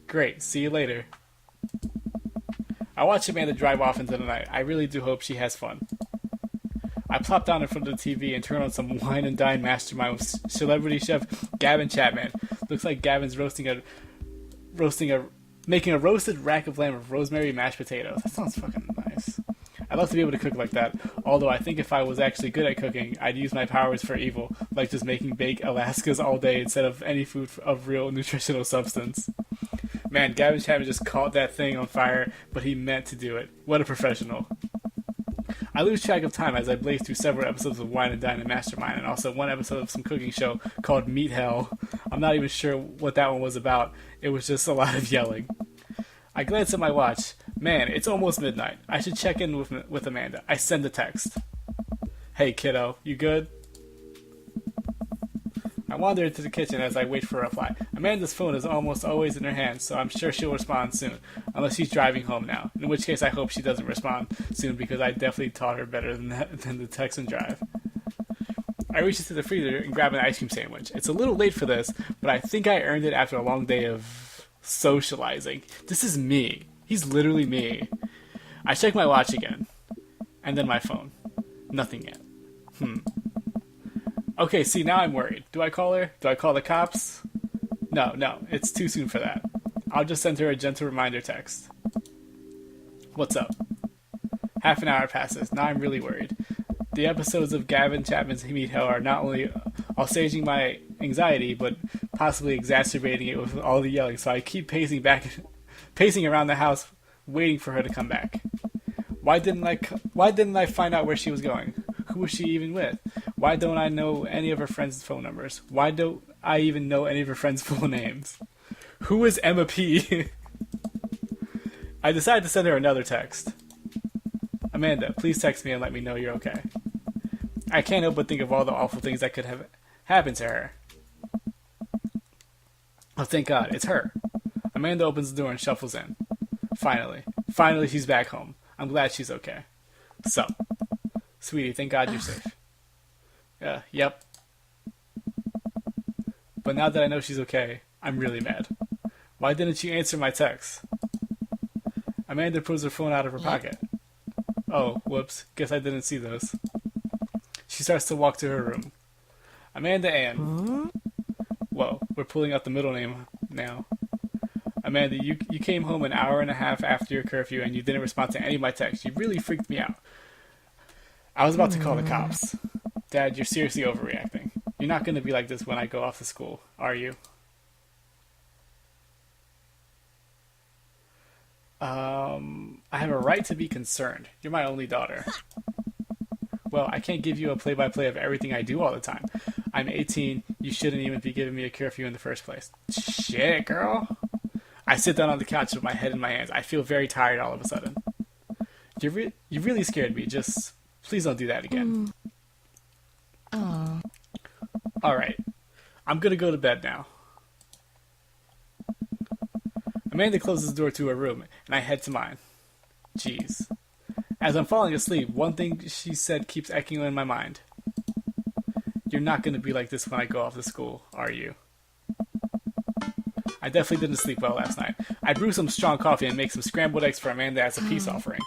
Great. See you later. I watch Amanda drive off into the night. I really do hope she has fun. I plop down in front of the TV and turn on some Wine and Dine Mastermind with celebrity chef Gavin Chapman. Looks like Gavin's making a roasted rack of lamb with rosemary mashed potatoes. That sounds fucking nice. I'd love to be able to cook like that, although I think if I was actually good at cooking, I'd use my powers for evil, like just making baked Alaskas all day instead of any food of real nutritional substance. Man, Gavin Chapman just caught that thing on fire, but he meant to do it. What a professional. I lose track of time as I blaze through several episodes of Wine and Dine and Mastermind, and also one episode of some cooking show called Meat Hell. I'm not even sure what that one was about. It was just a lot of yelling. I glance at my watch. Man, it's almost midnight. I should check in with Amanda. I send a text. Hey, kiddo, you good? I wander into the kitchen as I wait for a reply. Amanda's phone is almost always in her hand, so I'm sure she'll respond soon, unless she's driving home now, in which case I hope she doesn't respond soon because I definitely taught her better than the text and drive. I reach into the freezer and grab an ice cream sandwich. It's a little late for this, but I think I earned it after a long day of socializing. This is me. He's literally me. I check my watch again, and then my phone. Nothing yet. Okay, see, now I'm worried. Do I call her? Do I call the cops? No, it's too soon for that. I'll just send her a gentle reminder text. What's up? Half an hour passes. Now I'm really worried. The episodes of Gavin Chapman's Meat Hell are not only assuaging my anxiety, but possibly exacerbating it with all the yelling, so I keep pacing around the house, waiting for her to come back. Why didn't I find out where she was going? Who was she even with? Why don't I know any of her friends' phone numbers? Why don't I even know any of her friends' full names? Who is Emma P? I decide to send her another text. Amanda, please text me and let me know you're okay. I can't help but think of all the awful things that could have happened to her. Oh, thank God, it's her. Amanda opens the door and shuffles in. Finally she's back home. I'm glad she's okay. So, sweetie, thank God you're safe. Yep. But now that I know she's okay, I'm really mad. Why didn't you answer my text? Amanda pulls her phone out of her pocket. Oh, whoops. Guess I didn't see those. She starts to walk to her room. Amanda Ann. Whoa, we're pulling out the middle name now. Amanda, you came home an hour and a half after your curfew and you didn't respond to any of my texts. You really freaked me out. I was about to call the cops. Dad, you're seriously overreacting. You're not going to be like this when I go off to school, are you? I have a right to be concerned. You're my only daughter. Well, I can't give you a play-by-play of everything I do all the time. I'm 18. You shouldn't even be giving me a curfew in the first place. Shit, girl. I sit down on the couch with my head in my hands. I feel very tired all of a sudden. You really scared me. Just please don't do that again. Alright. I'm gonna go to bed now. Amanda closes the door to her room, and I head to mine. Jeez. As I'm falling asleep, one thing she said keeps echoing in my mind. You're not gonna be like this when I go off to school, are you? I definitely didn't sleep well last night. I brew some strong coffee and make some scrambled eggs for Amanda as a peace offering.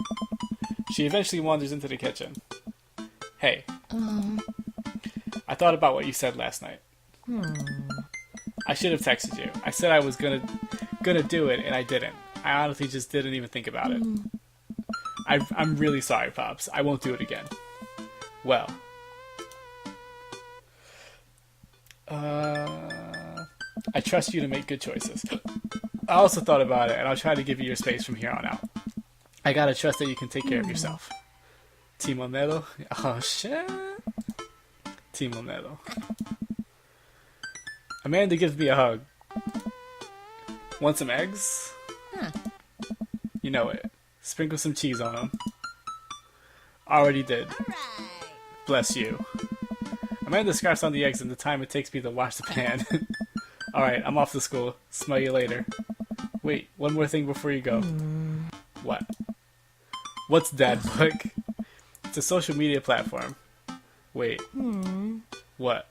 She eventually wanders into the kitchen. Hey. I thought about what you said last night. I should have texted you. I said I was gonna do it, and I didn't. I honestly just didn't even think about it. I'm really sorry, Pops. I won't do it again. Well. I trust you to make good choices. I also thought about it, and I'll try to give you your space from here on out. I gotta trust that you can take care of yourself. Timonero? Oh, shit. Timonero. Amanda gives me a hug. Want some eggs? You know it. Sprinkle some cheese on them. Already did. Alright. Bless you. Amanda scarfs on the eggs and the time it takes me to wash the pan. Alright, I'm off to school. Smell you later. Wait, one more thing before you go. What? What's Dadbook? It's a social media platform. Wait. What?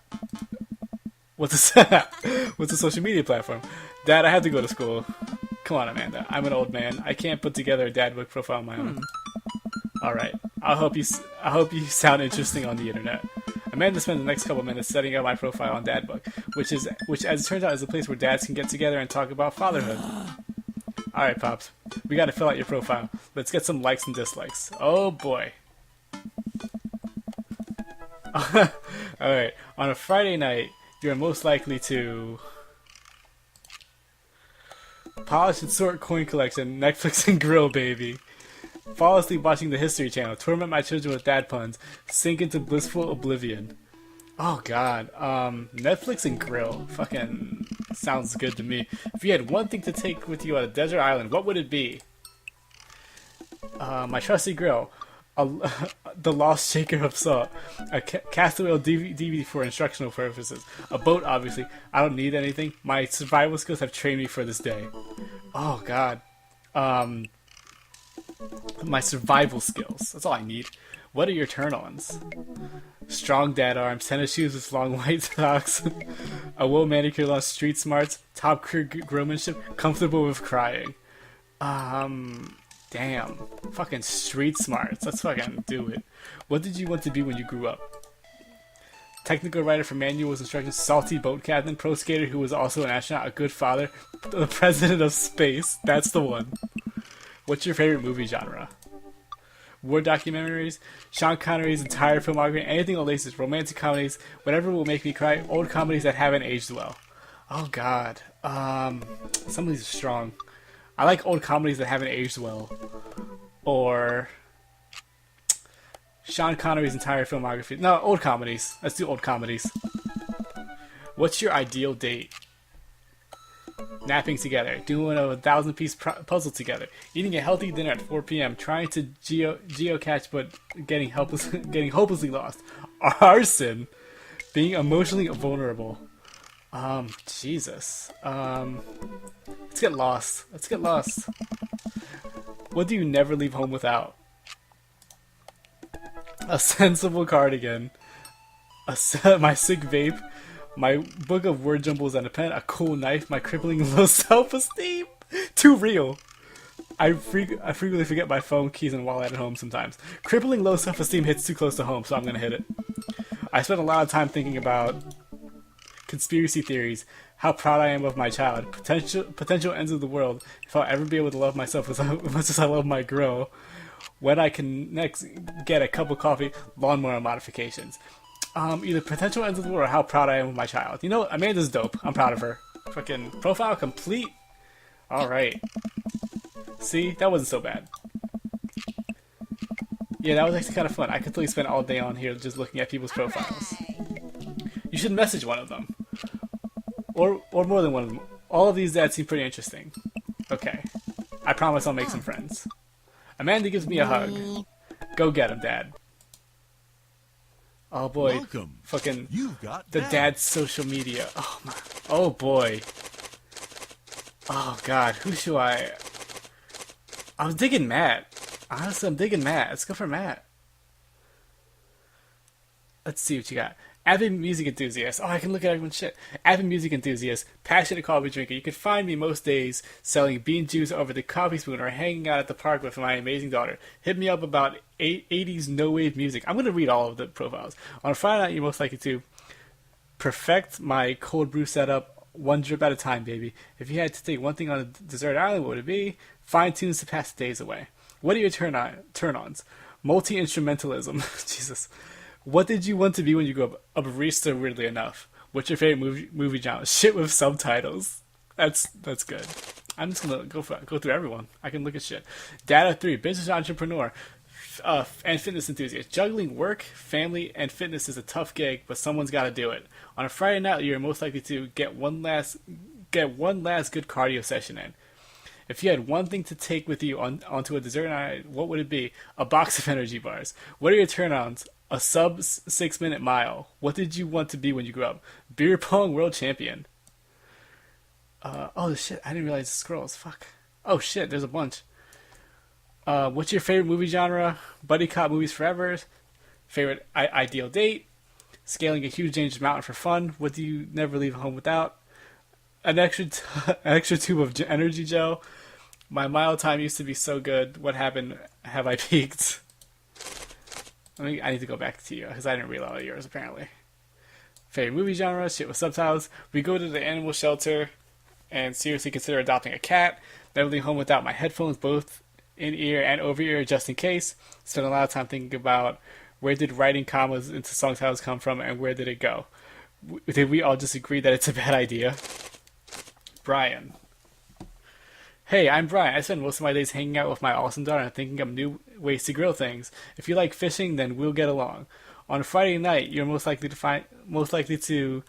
What's a social media platform? Dad, I have to go to school. Come on, Amanda. I'm an old man. I can't put together a Dadbook profile on my own. Alright. I hope you sound interesting on the internet. Amanda spent the next couple minutes setting up my profile on Dadbook, which as it turns out is a place where dads can get together and talk about fatherhood. Alright, Pops. We gotta fill out your profile. Let's get some likes and dislikes. Oh boy. Alright. On a Friday night, you're most likely to polish and sort coin collection, Netflix and grill, baby. Fall asleep watching the History Channel, torment my children with dad puns, sink into blissful oblivion. Oh god, Netflix and grill. Fucking sounds good to me. If you had one thing to take with you on a desert island, what would it be? My trusty grill. The Lost Shaker of Salt. A Castaway DVD for instructional purposes. A boat, obviously. I don't need anything. My survival skills have trained me for this day. Oh god. My survival skills. That's all I need. What are your turn-ons? Strong dad arms, tennis shoes with long white socks, a well-manicured lawn, street smarts, top career growmanship, comfortable with crying. Damn. Fucking street smarts. Let's fucking do it. What did you want to be when you grew up? Technical writer for manuals, instructions, salty boat captain, pro skater who was also an astronaut, a good father, the president of space. That's the one. What's your favorite movie genre? War documentaries, Sean Connery's entire filmography, anything on laces, romantic comedies, whatever will make me cry, old comedies that haven't aged well. Oh god. Some of these are strong. I like old comedies that haven't aged well. Or Sean Connery's entire filmography. No, old comedies. Let's do old comedies. What's your ideal date? Napping together, doing a 1,000-piece puzzle together, eating a healthy dinner at 4 p.m., trying to geocache but getting hopelessly lost, arson, being emotionally vulnerable. Jesus. Let's get lost. Let's get lost. What do you never leave home without? A sensible cardigan, my sick vape, my book of word jumbles and a pen, a cool knife, my crippling low self-esteem. Too real. I frequently forget my phone, keys, and wallet at home sometimes. Crippling low self-esteem hits too close to home, so I'm gonna hit it. I spent a lot of time thinking about conspiracy theories, how proud I am of my child, potential ends of the world, if I'll ever be able to love myself as much as I love my girl, when I can next get a cup of coffee, lawnmower modifications. Either potential ends of the world or how proud I am of my child. You know what? Amanda's dope. I'm proud of her. Fucking profile complete. Alright. See? That wasn't so bad. Yeah, that was actually kind of fun. I could totally spend all day on here just looking at people's profiles. You should message one of them. Or more than one of them. All of these dads seem pretty interesting. Okay. I promise I'll make some friends. Amanda gives me a hug. Go get him, Dad. Oh boy. Welcome. Fucking You've got the Dad. dad's social media. Oh my. Oh boy. Oh god. Who should I? I was digging Matt. Honestly, I'm digging Matt. Let's go for Matt. Let's see what you got. Avid music enthusiast. Oh, I can look at everyone's shit. Avid music enthusiast, passionate coffee drinker. You can find me most days selling bean juice over the coffee spoon or hanging out at the park with my amazing daughter. Hit me up about 80s no-wave music. I'm going to read all of the profiles. On a Friday night, you're most likely to perfect my cold brew setup one drip at a time, baby. If you had to take one thing on a desert island, what would it be? Fine tunes to pass the days away. What are your turn-ons? Multi-instrumentalism. Jesus. What did you want to be when you grew up? A barista, weirdly enough. What's your favorite movie genre? Shit with subtitles. That's good. I'm just gonna go through everyone. I can look at shit. Data 3, business entrepreneur, and fitness enthusiast. Juggling work, family, and fitness is a tough gig, but someone's got to do it. On a Friday night, you're most likely to get one last good cardio session in. If you had one thing to take with you onto a dessert night, what would it be? A box of energy bars. What are your turn-ons? A sub 6-minute mile. What did you want to be when you grew up? Beer pong world champion. Oh shit, I didn't realize the scrolls. Fuck. Oh shit, there's a bunch. What's your favorite movie genre? Buddy cop movies forever. Favorite ideal date? Scaling a huge dangerous mountain for fun. What do you never leave home without? An extra tube of energy gel. My mile time used to be so good. What happened? Have I peaked? I need to go back to you because I didn't read all of yours apparently. Favorite movie genre? Shit with subtitles. We go to the animal shelter and seriously consider adopting a cat. Never leave home without my headphones, both in ear and over ear, just in case. Spend a lot of time thinking about where did writing commas into song titles come from and where did it go. Did we all just agree that it's a bad idea? Brian. Hey, I'm Brian. I spend most of my days hanging out with my awesome daughter and thinking of new ways to grill things. If you like fishing, then we'll get along. On a Friday night, you're most likely to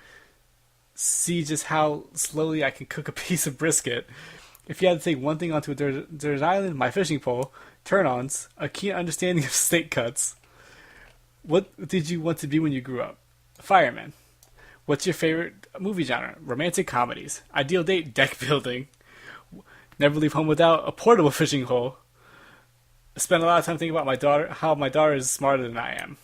see just how slowly I can cook a piece of brisket. If you had to take one thing onto a desert island, my fishing pole, turn-ons, a keen understanding of steak cuts. What did you want to be when you grew up? Fireman. What's your favorite movie genre? Romantic comedies. Ideal date, deck building. Never leave home without a portable fishing hole. Spend a lot of time thinking about my daughter, how my daughter is smarter than I am.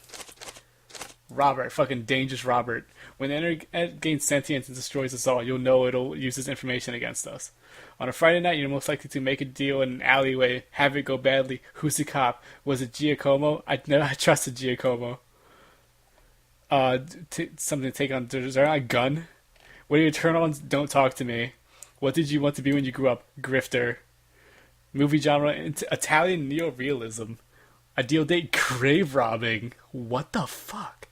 Robert, fucking dangerous Robert. When the internet gains sentience and destroys us all, you'll know it'll use this information against us. On a Friday night, you're most likely to make a deal in an alleyway, have it go badly. Who's the cop? Was it Giacomo? I trusted Giacomo. Something to take on. Is there a gun? What are your turn-ons? Don't talk to me. What did you want to be when you grew up? Grifter. Movie genre, Italian neorealism. Ideal date, grave robbing. What the fuck?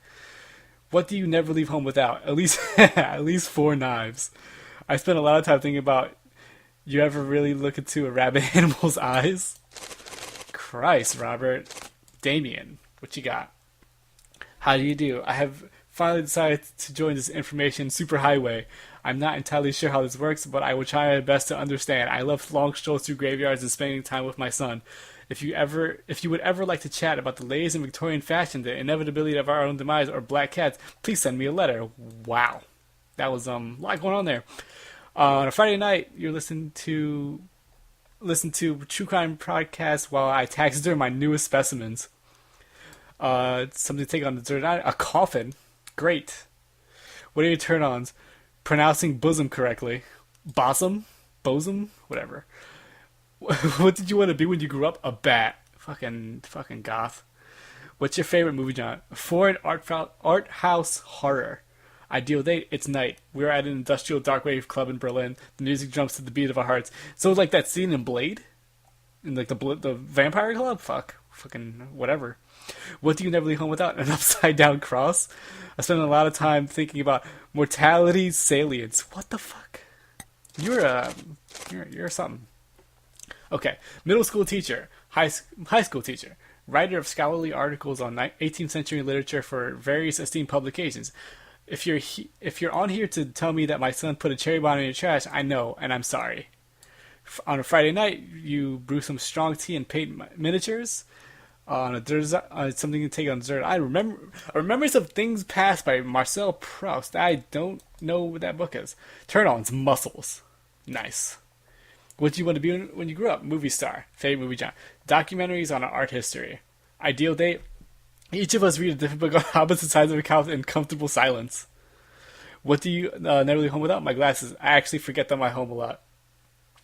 What do you never leave home without? At least 4 knives. I spent a lot of time thinking about, you ever really look into a rabid animal's eyes? Christ, Robert. Damien, what you got? How do you do? I have finally decided to join this information superhighway. I'm not entirely sure how this works, but I will try my best to understand. I love long strolls through graveyards and spending time with my son. If you would ever like to chat about the latest in Victorian fashion, the inevitability of our own demise, or black cats, please send me a letter. Wow. That was a lot going on there. On a Friday night, you're listening to true crime podcasts while I taxiderm my newest specimens. Something to take on the desert island. A coffin. Great. What are your turn-ons? Pronouncing bosom correctly. Bosom? Bosom? Whatever. What did you want to be when you grew up? A bat. Fucking goth. What's your favorite movie genre? Foreign art house horror. Ideal date, it's night. We're at an industrial dark wave club in Berlin. The music jumps to the beat of our hearts. So like that scene in Blade? In like the vampire club? Fucking whatever. What do you never leave home without? An upside down cross? I spend a lot of time thinking about mortality salience. What the fuck? You're something. Okay. Middle school teacher. High school teacher. Writer of scholarly articles on 18th century literature for various esteemed publications. If you're on here to tell me that my son put a cherry bomb in your trash, I know, and I'm sorry. On a Friday night, you brew some strong tea and paint miniatures. On a dessert, something to take on dessert. I remember Remembrance of Things Past by Marcel Proust. I don't know what that book is. Turn-ons, muscles. Nice. What do you want to be when you grow up? Movie star. Favorite movie genre. Documentaries on art history. Ideal date. Each of us read a different book on opposite sides of a couch in comfortable silence. What do you never leave home without? My glasses. I actually forget them at home a lot.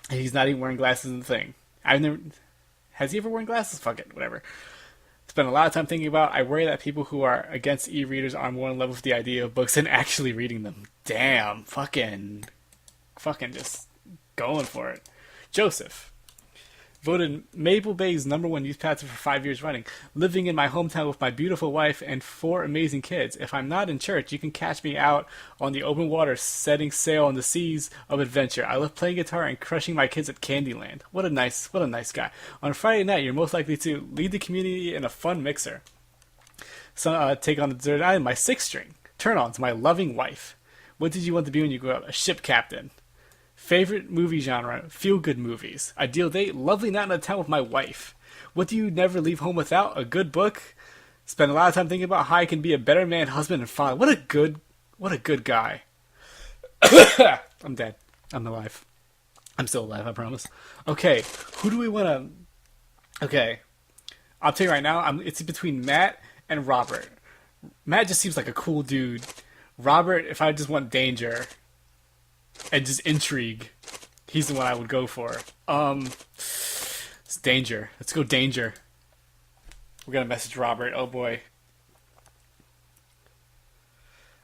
And he's not even wearing glasses in the thing. I've never... Has he ever worn glasses? Fuck it, whatever. Spend a lot of time thinking about. I worry that people who are against e-readers are more in love with the idea of books than actually reading them. Damn, fucking just going for it. Joseph. Voted Maple Bay's #1 youth pastor for 5 years running. Living in my hometown with my beautiful wife and 4 amazing kids. If I'm not in church, you can catch me out on the open water setting sail on the seas of adventure. I love playing guitar and crushing my kids at Candyland. What a nice guy. On a Friday night, you're most likely to lead the community in a fun mixer. So, take on the dessert item, my 6th string. Turn-ons, my loving wife. What did you want to be when you grew up? A ship captain. Favorite movie genre, feel-good movies. Ideal date, lovely night in a town with my wife. What do you never leave home without? A good book. Spend a lot of time thinking about how I can be a better man, husband, and father. What a good guy. I'm dead. I'm alive. I'm still alive, I promise. Okay, who do we want to... Okay, I'll tell you right now, it's between Matt and Robert. Matt just seems like a cool dude. Robert, if I just want danger... and just intrigue, he's the one I would go for. It's danger. Let's go danger. We're gonna message Robert. Oh boy.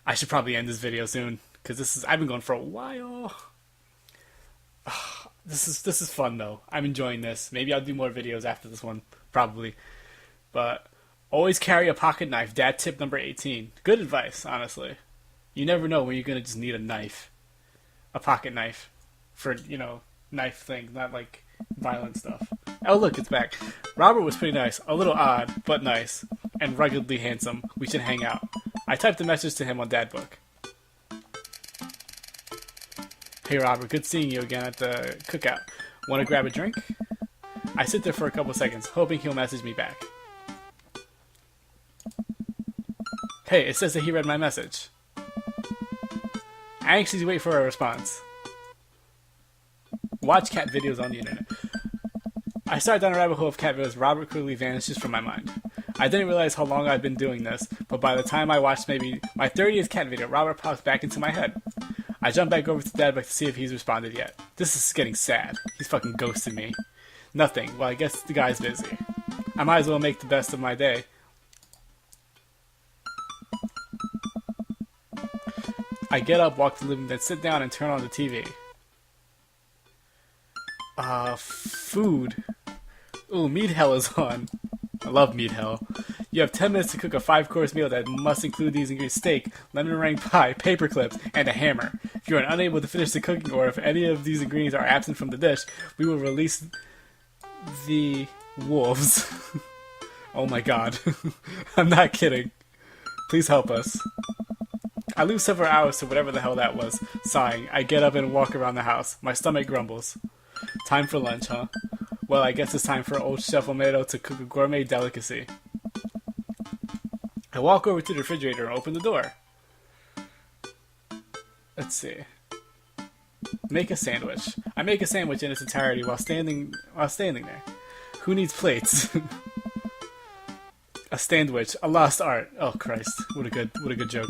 I should probably end this video soon because I've been going for a while. This is fun though. I'm enjoying this. Maybe I'll do more videos after this one, probably. But always carry a pocket knife. Dad tip number 18. Good advice, honestly. You never know when you're gonna just need a knife. A pocket knife for, knife things, not like violent stuff. Oh, look, it's back. Robert was pretty nice. A little odd, but nice. And ruggedly handsome. We should hang out. I typed a message to him on Dadbook. Hey, Robert, good seeing you again at the cookout. Want to grab a drink? I sit there for a couple seconds, hoping he'll message me back. Hey, it says that he read my message. I anxiously wait for a response. Watch cat videos on the internet. I started down a rabbit hole of cat videos. Robert quickly vanishes from my mind. I didn't realize how long I've been doing this, but by the time I watched maybe my 30th cat video, Robert pops back into my head. I jump back over to Dadbook to see if he's responded yet. This is getting sad. He's fucking ghosted me. Nothing. Well, I guess the guy's busy. I might as well make the best of my day. I get up, walk to the living room, then sit down and turn on the TV. Food. Ooh, Meat Hell is on. I love Meat Hell. You have 10 minutes to cook a 5-course meal that must include these ingredients: steak, lemon meringue pie, paper clips, and a hammer. If you are unable to finish the cooking, or if any of these ingredients are absent from the dish, we will release the wolves. Oh my god. I'm not kidding. Please help us. I lose several hours to whatever the hell that was. Sighing, I get up and walk around the house. My stomach grumbles. Time for lunch, huh? Well, I guess it's time for old Chef Omedo to cook a gourmet delicacy. I walk over to the refrigerator and open the door. Let's see. Make a sandwich. I make a sandwich in its entirety while standing there. Who needs plates? A sandwich, a lost art. Oh Christ, what a good joke.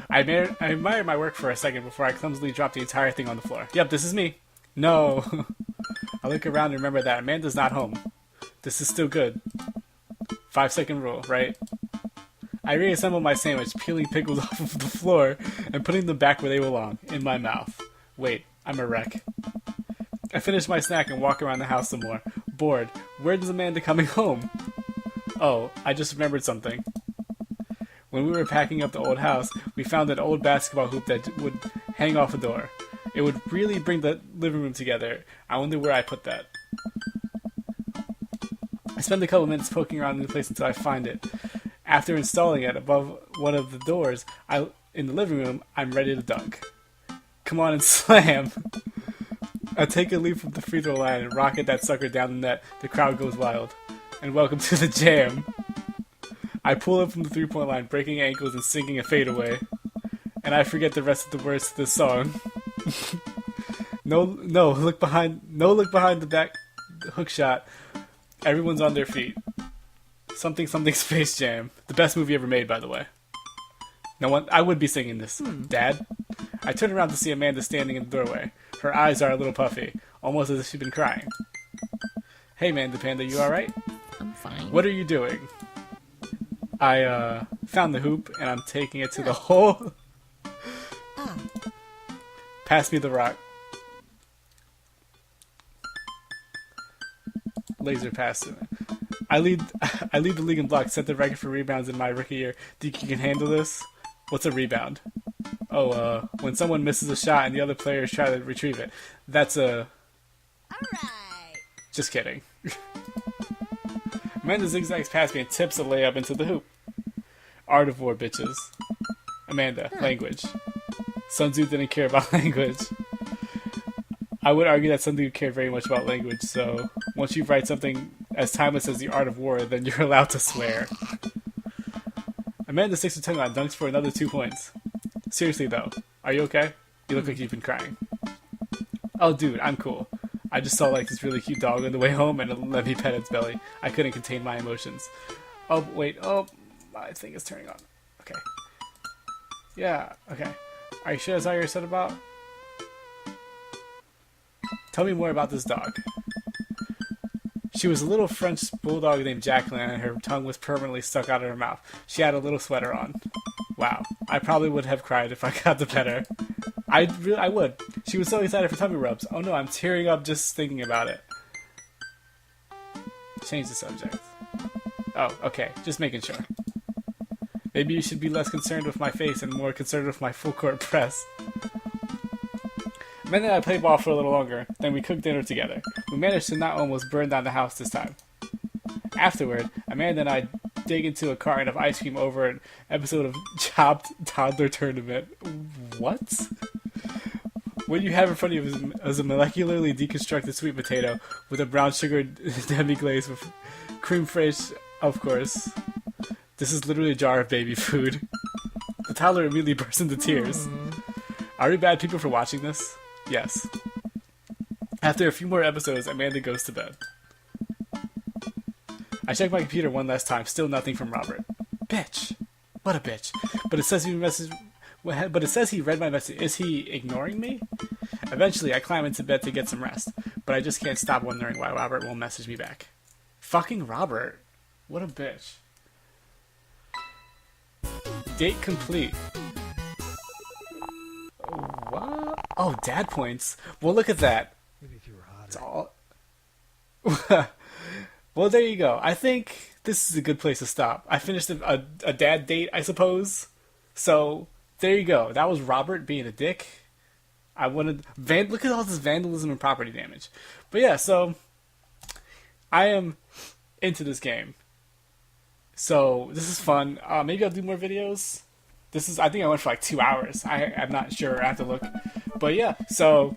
I admired my work for a second before I clumsily dropped the entire thing on the floor. Yep, this is me. No. I look around and remember that Amanda's not home. This is still good. 5-second rule, right? I reassemble my sandwich, peeling pickles off of the floor and putting them back where they belong, in my mouth. Wait, I'm a wreck. I finish my snack and walk around the house some more. Bored. Where's Amanda coming home? Oh, I just remembered something. When we were packing up the old house, we found an old basketball hoop that would hang off a door. It would really bring the living room together. I wonder where I put that. I spend a couple minutes poking around in the place until I find it. After installing it above one of the doors in the living room, I'm ready to dunk. Come on and slam! I take a leap from the free throw line and rocket that sucker down the net. The crowd goes wild. and welcome to the jam. I pull up from the three-point line, breaking ankles and singing a fadeaway. And I forget the rest of the words to this song. No look behind the back hook shot. Everyone's on their feet. Something Space Jam. The best movie ever made, by the way. No one, I would be singing this. Dad? I turn around to see Amanda standing in the doorway. Her eyes are a little puffy, almost as if she'd been crying. Hey, Amanda Panda, you alright? I'm fine. What are you doing? I found the hoop and I'm taking it to the hole. Pass me the rock. Laser pass. I lead the league in blocks, set the record for rebounds in my rookie year. Do you think you can handle this? What's a rebound? Oh, when someone misses a shot and the other players try to retrieve it. That's a... Alright. Just kidding. Amanda zigzags past me and tips a layup into the hoop. Art of war, bitches. Amanda, language. Sun Tzu didn't care about language. I would argue that Sun Tzu cared very much about language, so once you write something as timeless as the art of war, then you're allowed to swear. Amanda sticks her tongue out, dunks for another 2 points. Seriously though, are you okay? You look like you've been crying. Oh dude, I'm cool. I just saw like this really cute dog on the way home and it let me pet its belly. I couldn't contain my emotions. Oh wait, my thing is turning on. Okay. Yeah, okay. Are you sure that's all you're upset about? Tell me more about this dog. She was a little French bulldog named Jacqueline and her tongue was permanently stuck out of her mouth. She had a little sweater on. Wow. I probably would have cried if I got to pet her. I would. She was so excited for tummy rubs. Oh no, I'm tearing up just thinking about it. Change the subject. Oh, okay. Just making sure. Maybe you should be less concerned with my face and more concerned with my full court press. Amanda and I played ball for a little longer, then we cooked dinner together. We managed to not almost burn down the house this time. Afterward, Amanda and I dig into a carton of ice cream over an episode of Chopped Toddler Tournament. What? What you have in front of you is a molecularly deconstructed sweet potato with a brown sugar demi-glaze with creme fraiche, of course. This is literally a jar of baby food. The toddler immediately bursts into tears. Are we bad people for watching this? Yes. After a few more episodes, Amanda goes to bed. I check my computer one last time, still nothing from Robert. Bitch. What a bitch. But it says he read my message. Is he ignoring me? Eventually, I climb into bed to get some rest, but I just can't stop wondering why Robert won't message me back. Fucking Robert. What a bitch. Date complete. What? Oh, dad points. Well, look at that. Maybe if you were hotter. It's all... Well, there you go. I think this is a good place to stop. I finished a dad date, I suppose. So, there you go. That was Robert being a dick. Look at all this vandalism and property damage. But yeah, so... I am into this game. So, this is fun. Maybe I'll do more videos. I think I went for like 2 hours. I'm not sure. I have to look. But yeah, so...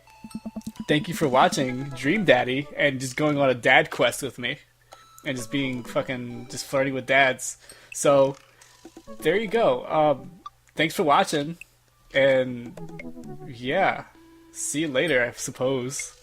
Thank you for watching Dream Daddy and just going on a dad quest with me. And just being just flirting with dads. So, there you go. Thanks for watching. And, yeah. See you later, I suppose.